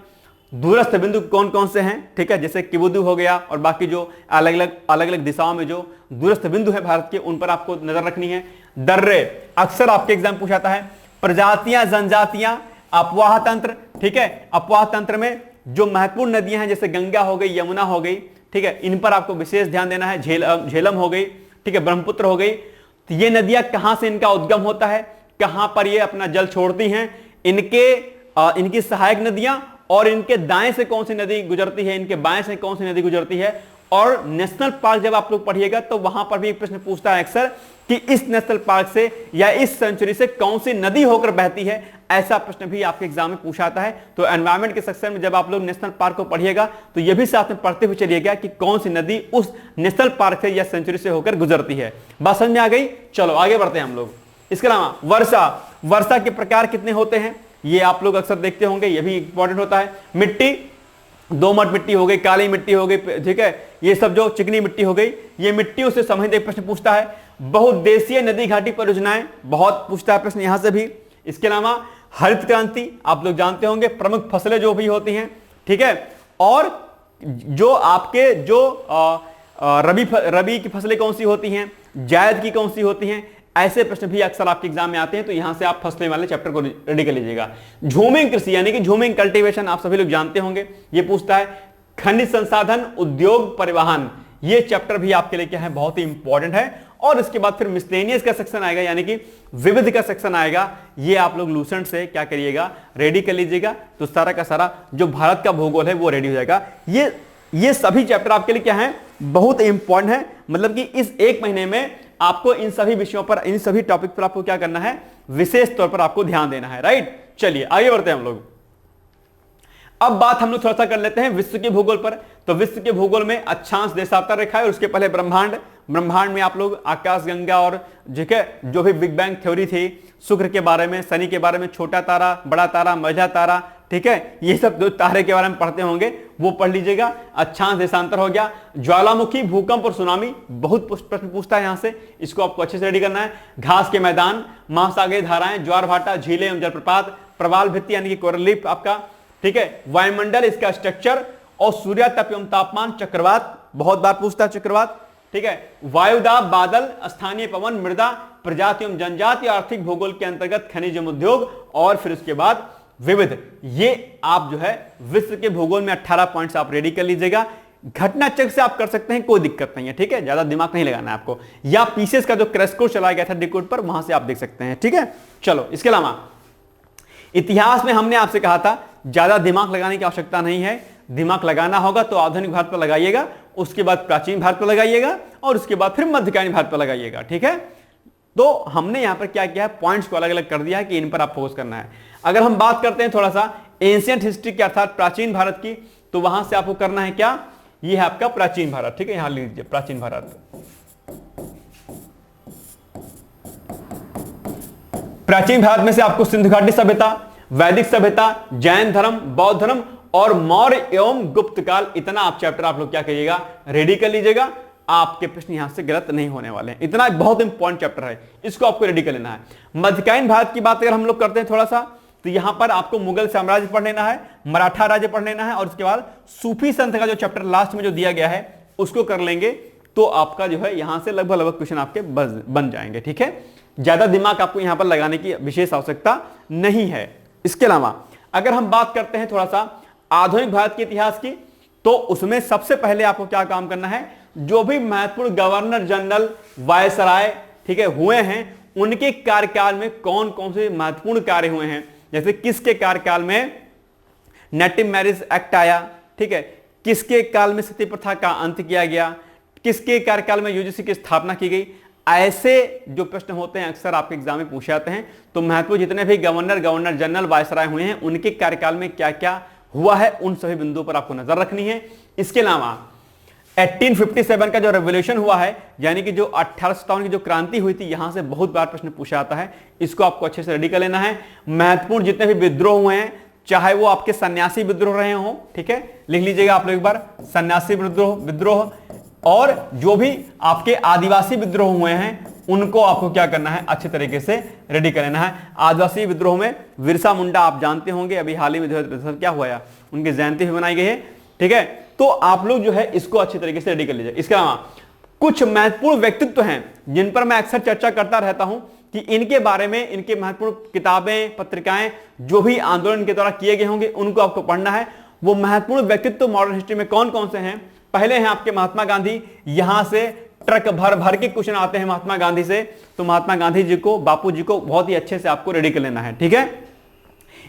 दूरस्थ बिंदु कौन कौन से हैं, ठीक है, जैसे किबुदु हो गया, और बाकी जो अलग अलग दिशाओं में जो दूरस्थ बिंदु है भारत के, उन पर आपको नजर रखनी है। दर्रे अक्सर आपके एग्जाम पूछाता है। प्रजातियां, जनजातियां, अपवाह तंत्र, ठीक है, अपवाह तंत्र में जो महत्वपूर्ण नदियां हैं जैसे गंगा हो गई, यमुना हो गई, ठीक है, इन पर आपको विशेष ध्यान देना है। झेलम हो गई, ठीक है, ब्रह्मपुत्र हो गई, तो ये नदियां कहां से इनका उद्गम होता है, कहां पर ये अपना जल छोड़ती हैं, इनकी सहायक नदियां, और इनके दाएं से कौन सी नदी गुजरती है, इनके बाएं से कौन सी नदी गुजरती है। और नेशनल पार्क जब आप लोग पढ़िएगा तो वहां पर भी एक प्रश्न पूछता है अक्सर कि इस नेशनल पार्क से या इस सेंचुरी से कौन सी नदी होकर बहती है, ऐसा प्रश्न भी आपके एग्जाम में पूछा आता है। तो एनवायरमेंट के सेक्शन में जब आप लोग नेशनल पार्क को पढ़िएगा तो यह भी साथ में पढ़ते हुए चलिएगा कि कौन सी नदी उस नेशनल पार्क से या सेंचुरी से होकर गुजरती है। बात समझ में आ गई? चलो आगे बढ़ते हैं हम लोग। इसके अलावा वर्षा के प्रकार कितने होते हैं ये आप लोग अक्सर देखते होंगे, यह भी इंपॉर्टेंट होता है। मिट्टी, दोमट मिट्टी हो गई, काली मिट्टी हो गई, ठीक है, ये सब जो चिकनी मिट्टी हो गई, ये मिट्टियों से संबंधित एक प्रश्न पूछता है। बहुउद्देशीय नदी घाटी परियोजनाएं बहुत पूछता है प्रश्न यहां से भी। इसके अलावा हरित क्रांति आप लोग जानते होंगे, प्रमुख फसलें जो भी होती हैं, ठीक है, और जो आपके जो रबी की फसलें कौन सी होती हैं, जायद की कौन सी होती हैं, ऐसे प्रश्न भी अक्सर आपके एग्जाम में आते हैं। तो यहां से आप फसलें वाले चैप्टर को रेडी कर लीजिएगा। झूमिंग कृषि यानी कि झूमिंग कल्टीवेशन आप सभी लोग जानते होंगे, ये पूछता है। खनिज संसाधन, उद्योग, परिवहन, ये चैप्टर भी आपके लिए क्या है, बहुत ही इंपॉर्टेंट है। और इसके बाद फिर मिसलेनियस का सेक्शन आएगा, यानी कि विविध का सेक्शन आएगा, ये आप लोग लूसेंट से क्या करिएगा, रेडी कर लीजिएगा। तो सारा का सारा जो भारत का भूगोल है वो रेडी हो जाएगा। ये सभी चैप्टर आपके लिए क्या है, बहुत इंपॉर्टेंट है। मतलब कि इस एक महीने में आपको इन सभी विषयों पर, इन सभी टॉपिक पर आपको क्या करना है, विशेष तौर पर आपको ध्यान देना है, राइट। चलिए आगे बढ़ते हैं हम लोग। अब बात हम लोग थोड़ा सा कर लेते हैं विश्व के भूगोल पर। तो विश्व के भूगोल में अक्षांश, देशांतर रेखा है, और उसके पहले ब्रह्मांड। ब्रह्मांड में आप लोग आकाश गंगा और जो भी बिग बैंग थ्योरी थी, शुक्र के बारे में, शनि के बारे में, छोटा तारा, बड़ा तारा, मझा तारा, ठीक है, ये सब जो तारे के बारे में पढ़ते होंगे वो पढ़ लीजिएगा। अक्षांश, देशांतर हो गया। ज्वालामुखी, भूकंप और सुनामी, बहुत प्रश्न पूछता है यहां से, इसको आपको अच्छे से रेडी करना है। घास के मैदान, महासागरीय धाराएं, ज्वार भाटा, झीलें एवं जलप्रपात, प्रवाल भित्ति यानी कि कोरल रीफ आपका, ठीक है, वायुमंडल, इसका स्ट्रक्चर, और सूर्यातप एवं तापमान, चक्रवात, बहुत बार पूछता है चक्रवात, ठीक है, वायुदाब, बादल, स्थानीय पवन, मृदा, प्रजाति एवं जनजाति, आर्थिक भूगोल के अंतर्गत खनिज एवं उद्योग, और फिर उसके बाद विविध। ये आप जो है विश्व के भूगोल में 18 पॉइंट्स आप रेडी कर लीजिएगा। घटना चक्र से आप कर सकते हैं, कोई दिक्कत नहीं है, ठीक है, ज्यादा दिमाग नहीं लगाना है आपको, या पीसीएस का जो क्रैश कोर्स चलाया गया था डिकोड पर, वहां से आप देख सकते हैं, ठीक है। चलो इसके अलावा इतिहास में हमने आपसे कहा था ज्यादा दिमाग लगाने की आवश्यकता नहीं है। दिमाग लगाना होगा तो आधुनिक भारत पर लगाइएगा, उसके बाद प्राचीन भारत पर लगाइएगा, और उसके बाद फिर मध्यकालीन भारत पर लगाइएगा, ठीक है। तो हमने यहां पर क्या किया है, पॉइंट्स को अलग अलग कर दिया है कि इन पर आप फोकस करना है। अगर हम बात करते हैं थोड़ा सा एंशिएंट हिस्ट्री की, अर्थात प्राचीन भारत की, तो वहां से आपको करना है क्या, ये है आपका प्राचीन भारत, ठीक है, यहां लिख लीजिए प्राचीन भारत। प्राचीन भारत में से आपको सिंधु घाटी सभ्यता, वैदिक सभ्यता, जैन धर्म, बौद्ध धर्म और मौर्य एवं गुप्त काल, इतना आप चैप्टर आप लोग क्या करिएगा, रेडी कर लीजिएगा। आपके प्रश्न यहां से गलत नहीं होने वाले हैं, इतना बहुत इंपॉर्टेंट चैप्टर है, इसको आपको रेडी कर लेना है। मध्यकालीन भारत की बात अगर हम लोग करते हैं थोड़ा सा, तो यहां पर आपको मुगल साम्राज्य पढ़ लेना है, मराठा राज्य पढ़ लेना है, और उसके बाद सूफी संत का जो चैप्टर लास्ट में जो दिया गया है उसको कर लेंगे। तो आपका जो है यहां से लगभग लगभग क्वेश्चन आपके बन जाएंगे। ठीक है, ज्यादा दिमाग आपको यहां पर लगाने की विशेष आवश्यकता नहीं है। इसके अलावा अगर हम बात करते हैं थोड़ा सा आधुनिक भारत के इतिहास की, तो उसमें सबसे पहले आपको क्या काम करना है, जो भी महत्वपूर्ण गवर्नर जनरल वायसराय, ठीक है, हुए हैं, उनके कार्यकाल में कौन कौन से महत्वपूर्ण कार्य हुए हैं। जैसे किसके कार्यकाल में नेटिव मैरिज एक्ट आया, ठीक है, किसके काल में सती प्रथा का अंत किया गया, किसके कार्यकाल में यूजीसी की स्थापना की गई। ऐसे जो प्रश्न होते हैं अक्सर आपके एग्जाम में पूछे जाते हैं। तो महत्वपूर्ण जितने भी गवर्नर जनरल वायसराय हुए हैं, उनके कार्यकाल में क्या क्या हुआ है, उन सभी बिंदुओं पर आपको नजर रखनी है। इसके अलावा 1857 का जो रेवोल्यूशन हुआ है, यानी कि जो 1857 की जो क्रांति हुई थी, यहां से बहुत बार प्रश्न पूछा जाता है, इसको आपको अच्छे से रेडी कर लेना है। महत्वपूर्ण जितने भी विद्रोह हुए हैं, चाहे वो आपके सन्यासी विद्रोह रहे हों, ठीक है, लिख लीजिएगा आप लोग एक बार, सन्यासी विद्रोह और जो भी आपके आदिवासी विद्रोह हुए हैं, उनको आपको क्या करना है, अच्छे तरीके से रेडी कर लेना है। आदिवासी विद्रोह में बिरसा मुंडा आप जानते होंगे, अभी हाल ही में क्या हुआ, उनकी जयंती भी बनाई गई है। ठीक है, तो आप लोग जो है इसको अच्छे तरीके से रेडी कर लीजिए। इसके अलावा कुछ महत्वपूर्ण व्यक्तित्व हैं जिन पर मैं अक्सर चर्चा करता रहता हूं कि इनके बारे में, इनके महत्वपूर्ण किताबें, पत्रिकाएं जो भी आंदोलन के द्वारा किए गए होंगे, उनको आपको पढ़ना है। वो महत्वपूर्ण व्यक्तित्व मॉडर्न हिस्ट्री में कौन कौन से हैं। पहले हैं आपके महात्मा गांधी, यहां से ट्रक भर भर के क्वेश्चन आते हैं महात्मा गांधी से, तो महात्मा गांधी जी को, बापू जी को बहुत ही अच्छे से आपको रेडी कर लेना है। ठीक है,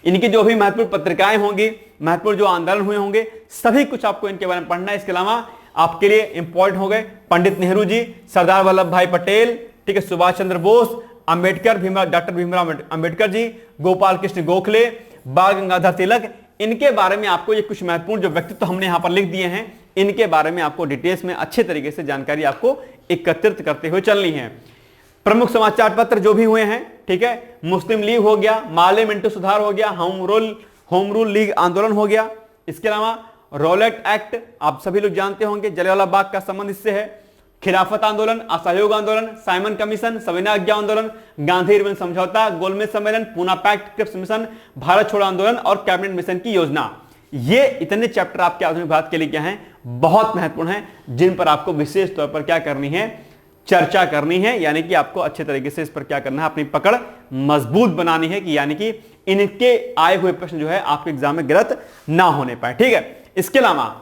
इनकी जो भी महत्वपूर्ण पत्रिकाएं होंगी, महत्वपूर्ण जो आंदोलन हुए होंगे, सभी कुछ आपको इनके बारे में पढ़ना है। इसके अलावा आपके लिए इंपॉर्टेंट हो गए पंडित नेहरू जी, सरदार वल्लभ भाई पटेल, ठीक है, सुभाष चंद्र बोस, अंबेडकर, डॉक्टर भीमराव अंबेडकर जी, गोपाल कृष्ण गोखले, बाल गंगाधर तिलक। इनके बारे में आपको ये कुछ महत्वपूर्ण जो व्यक्तित्व हमने यहां पर लिख दिए हैं, इनके बारे में आपको डिटेल्स में अच्छे तरीके से जानकारी आपको एकत्रित करते हुए चलनी है। प्रमुख समाचार पत्र जो भी हुए हैं, ठीक है, मुस्लिम लीग हो गया, माले मिंटो सुधार हो गया, होम रूल लीग आंदोलन हो गया। इसके अलावा रॉलेट एक्ट आप सभी लोग जानते होंगे, जलियांवाला बाग का संबंध इससे है। खिलाफत आंदोलन, असहयोग आंदोलन, साइमन कमीशन, सविनय आज्ञा आंदोलन, गांधी इरविन समझौता, गोलमेज सम्मेलन, Poona pact, Cripps mission, Bharat छोड़ो आंदोलन और कैबिनेट मिशन की योजना। ये इतने चैप्टर आपके आधुनिक भारत के लिए क्या हैं, बहुत महत्वपूर्ण हैं, जिन पर आपको विशेष तौर पर क्या करनी है, चर्चा करनी है। यानी कि आपको अच्छे तरीके से इस पर क्या करना है, अपनी पकड़ मजबूत बनानी है कि यानी कि इनके आए हुए प्रश्न जो है आपके एग्जाम में गलत ना होने पाए। ठीक है, इसके अलावा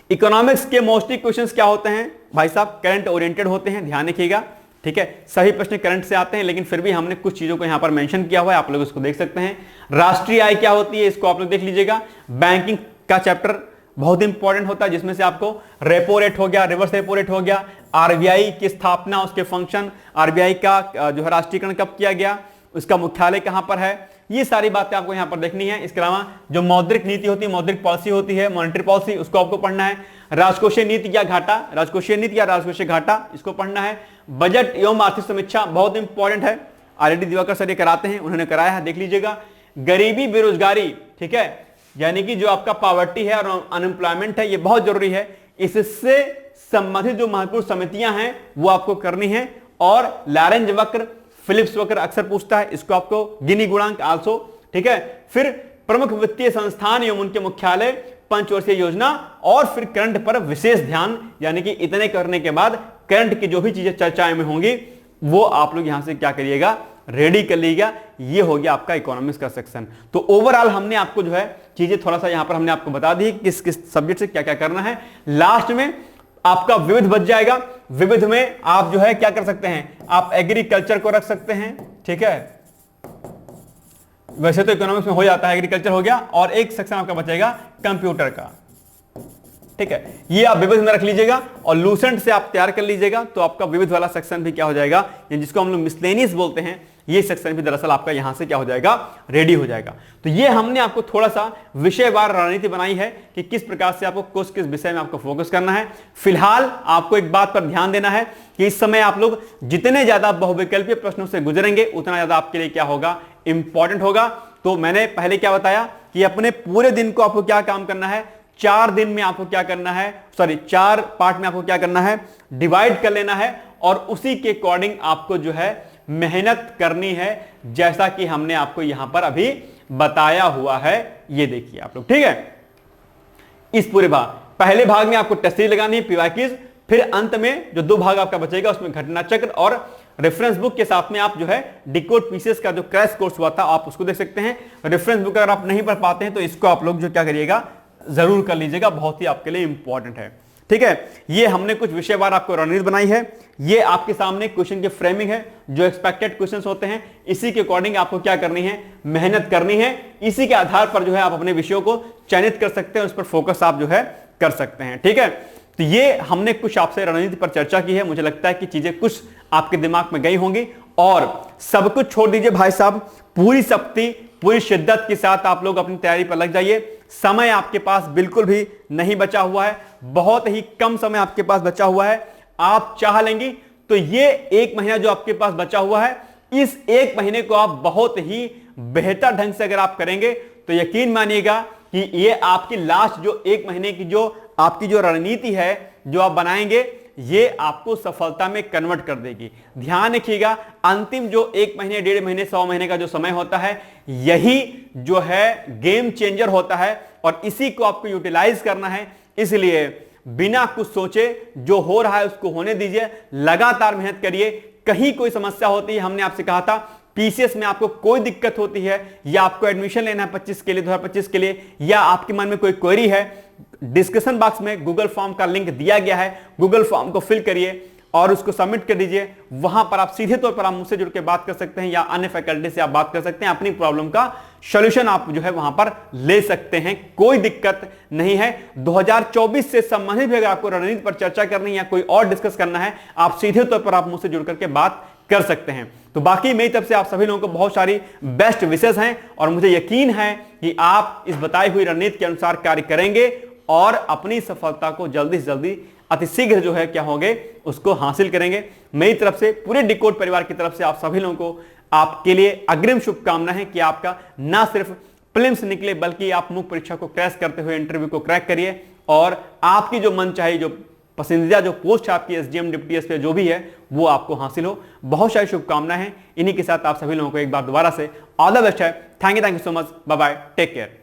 इकोनॉमिक्स के मोस्टली क्वेश्चंस क्या होते हैं भाई साहब, करंट ओरिएंटेड होते हैं, ध्यान रखिएगा। ठीक है, सभी प्रश्न करंट से आते हैं, लेकिन फिर भी हमने कुछ चीजों को यहां पर मेंशन किया हुआ है, आप लोग इसको देख सकते हैं। राष्ट्रीय आय क्या होती है, इसको आप लोग देख लीजिएगा। बैंकिंग का चैप्टर बहुत इंपॉर्टेंट होता है, जिसमें से आपको रेपो रेट हो गया, रिवर्स रेपो रेट हो गया, आरबीआई की स्थापना, उसके फंक्शन, आरबीआई का जो है राष्ट्रीयकरण कब किया गया, उसका मुख्यालय कहां पर है, ये सारी बातें आपको यहां पर देखनी है। इसके अलावा जो मौद्रिक नीति होती है, मौद्रिक पॉलिसी होती है, मॉनेटरी पॉलिसी, उसको आपको पढ़ना है। राजकोषीय नीति या घाटा, राजकोषीय नीति या राजकोषीय घाटा, इसको पढ़ना है। बजट एवं आर्थिक समीक्षा बहुत इंपॉर्टेंट है, ऑलरेडी दिवाकर सर ये कराते हैं, उन्होंने कराया है, देख लीजिएगा। गरीबी, बेरोजगारी, ठीक है, यानी कि जो आपका पॉवर्टी है और अनएम्प्लॉयमेंट है, ये बहुत जरूरी है। इससे संबंधित जो महत्वपूर्ण समितियां हैं वो आपको करनी है। और लैरेंज वक्र, फिलिप्स वक्र अक्सर पूछता है, इसको आपको, गिनी गुणांक आल्सो, ठीक है। फिर प्रमुख वित्तीय संस्थान एवं उनके मुख्यालय, पंचवर्षीय योजना, और फिर करंट पर विशेष ध्यान। यानी कि इतने करने के बाद करंट की जो भी चीजें चर्चाएं में होंगी वो आप लोग यहां से क्या करिएगा, रेडी कर लीजिएगा। ये हो गया आपका इकोनॉमिक्स का सेक्शन। तो ओवरऑल हमने आपको जो है चीजें थोड़ा सा यहां पर हमने आपको बता दी किस किस सब्जेक्ट से क्या क्या करना है। लास्ट में आपका विविध बच जाएगा। विविध में आप जो है क्या कर सकते हैं, आप एग्रीकल्चर को रख सकते हैं, ठीक है, वैसे तो इकोनॉमिक्स में हो जाता है, एग्रीकल्चर हो गया, और एक सेक्शन आपका बचेगा कंप्यूटर का, ठीक है, ये आप विविध में रख लीजिएगा और लूसेंट से आप तैयार कर लीजिएगा। तो आपका विविध वाला सेक्शन भी क्या हो जाएगा, जिसको हम लोग मिसलेनियस बोलते हैं, ये सेक्शन भी दरअसल आपका यहां से क्या हो जाएगा, रेडी हो जाएगा। तो ये हमने आपको थोड़ा सा विषयवार रणनीति बनाई है कि किस प्रकार से आपको किस विषय में आपको फोकस करना है। फिलहाल आपको एक बात पर ध्यान देना है कि इस समय आप लोग जितने ज्यादा बहुविकल्पीय प्रश्नों से गुजरेंगे उतना ज्यादा आपके लिए क्या होगा, इंपॉर्टेंट होगा। तो मैंने पहले क्या बताया कि अपने पूरे दिन को आपको क्या काम करना है, 4 दिन में आपको क्या करना है, 4 पार्ट में आपको क्या करना है, डिवाइड कर लेना है, और उसी के अकॉर्डिंग आपको जो है मेहनत करनी है, जैसा कि हमने आपको यहां पर अभी बताया हुआ है। ये देखिए आप लोग, ठीक है। इस पूरे पहले भाग में आपको टेस्ट सीरीज लगानी है, पीवाई क्विज, फिर अंत में जो 2 भाग आपका बचेगा उसमें घटना चक्र और रेफरेंस बुक के साथ में आप जो है डिकोड पीसेस का जो क्रैश कोर्स हुआ था आप उसको देख सकते हैं। रेफरेंस बुक अगर आप नहीं पढ़ पाते हैं तो इसको आप लोग जो क्या करिएगा, जरूर कर लीजिएगा, बहुत ही आपके लिए इंपॉर्टेंट है। ठीक है, ये हमने कुछ विषयवार आपको रणनीति बनाई है। ये आपके सामने क्वेश्चन की फ्रेमिंग है, जो एक्सपेक्टेड क्वेश्चंस होते हैं इसी के अकॉर्डिंग आपको क्या करनी है, मेहनत करनी है। इसी के आधार पर जो है आप अपने विषयों को चयनित कर सकते हैं, उस पर फोकस आप जो है कर सकते हैं। ठीक है, तो ये हमने कुछ आपसे रणनीति पर चर्चा की है। मुझे लगता है कि चीजें कुछ आपके दिमाग में गई होंगी और सब कुछ छोड़ दीजिए भाई साहब, पूरी शक्ति पूरी शिद्दत के साथ आप लोग अपनी तैयारी पर लग जाइए। समय आपके पास बिल्कुल भी नहीं बचा हुआ है, बहुत ही कम समय आपके पास बचा हुआ है। आप चाह लेंगी तो ये 1 महीना जो आपके पास बचा हुआ है, इस 1 महीने को आप बहुत ही बेहतर ढंग से अगर आप करेंगे तो यकीन मानिएगा कि ये आपकी लास्ट जो 1 महीने की जो आपकी जो रणनीति है जो आप बनाएंगे, ये आपको सफलता में कन्वर्ट कर देगी। ध्यान रखिएगा, अंतिम जो 1 महीने 1.5 महीने 100 महीने का जो समय होता है, यही जो है गेम चेंजर होता है और इसी को आपको यूटिलाइज करना है। इसलिए बिना कुछ सोचे जो हो रहा है उसको होने दीजिए, लगातार मेहनत करिए। कहीं कोई समस्या होती है, हमने आपसे कहा था पीसीएस में आपको कोई दिक्कत होती है या आपको एडमिशन लेना है 25 के लिए 2025 के लिए, या आपके मन में कोई क्वेरी है, डिस्कशन बॉक्स में गूगल फॉर्म का लिंक दिया गया है, गूगल फॉर्म को फिल करिए और उसको सबमिट कर दीजिए। वहां पर आप सीधे तौर पर आप मुझसे जुड़ के बात कर सकते हैं या अन्य फैकल्टी से आप बात कर सकते हैं, अपनी प्रॉब्लम का सॉल्यूशन आप जो है वहां पर ले सकते हैं, कोई दिक्कत नहीं है। 2024 से संबंधित भी अगर आपको रणनीति पर चर्चा करनी है या कोई और डिस्कस करना है, आप सीधे तौर पर आप मुझसे जुड़ करके बात कर सकते हैं। तो बाकी मेरी तरफ से आप सभी लोगों को बहुत सारी बेस्ट विशेष हैं और मुझे यकीन है कि आप इस बताई हुई रणनीति के अनुसार कार्य करेंगे और अपनी सफलता को जल्दी से जल्दी अतिशीघ्र जो है क्या होंगे उसको हासिल करेंगे। मेरी तरफ से पूरे डिकोड परिवार की तरफ से आप सभी लोगों को आपके लिए अग्रिम शुभकामनाएं कि आपका ना सिर्फ प्रीलिम्स निकले बल्कि आप मुख्य परीक्षा को क्रैश करते हुए इंटरव्यू को क्रैक करिए और आपकी जो मन चाहे जो पसंदीदा जो पोस्ट है आपकी एसडीएम डिप्टी एसपी जो भी है वो आपको हासिल हो। बहुत सारी शुभकामनाएं हैं। इन्हीं के साथ आप सभी लोगों को एक बार दोबारा से ऑल द बेस्ट है। Thank you so much. Bye bye, take care.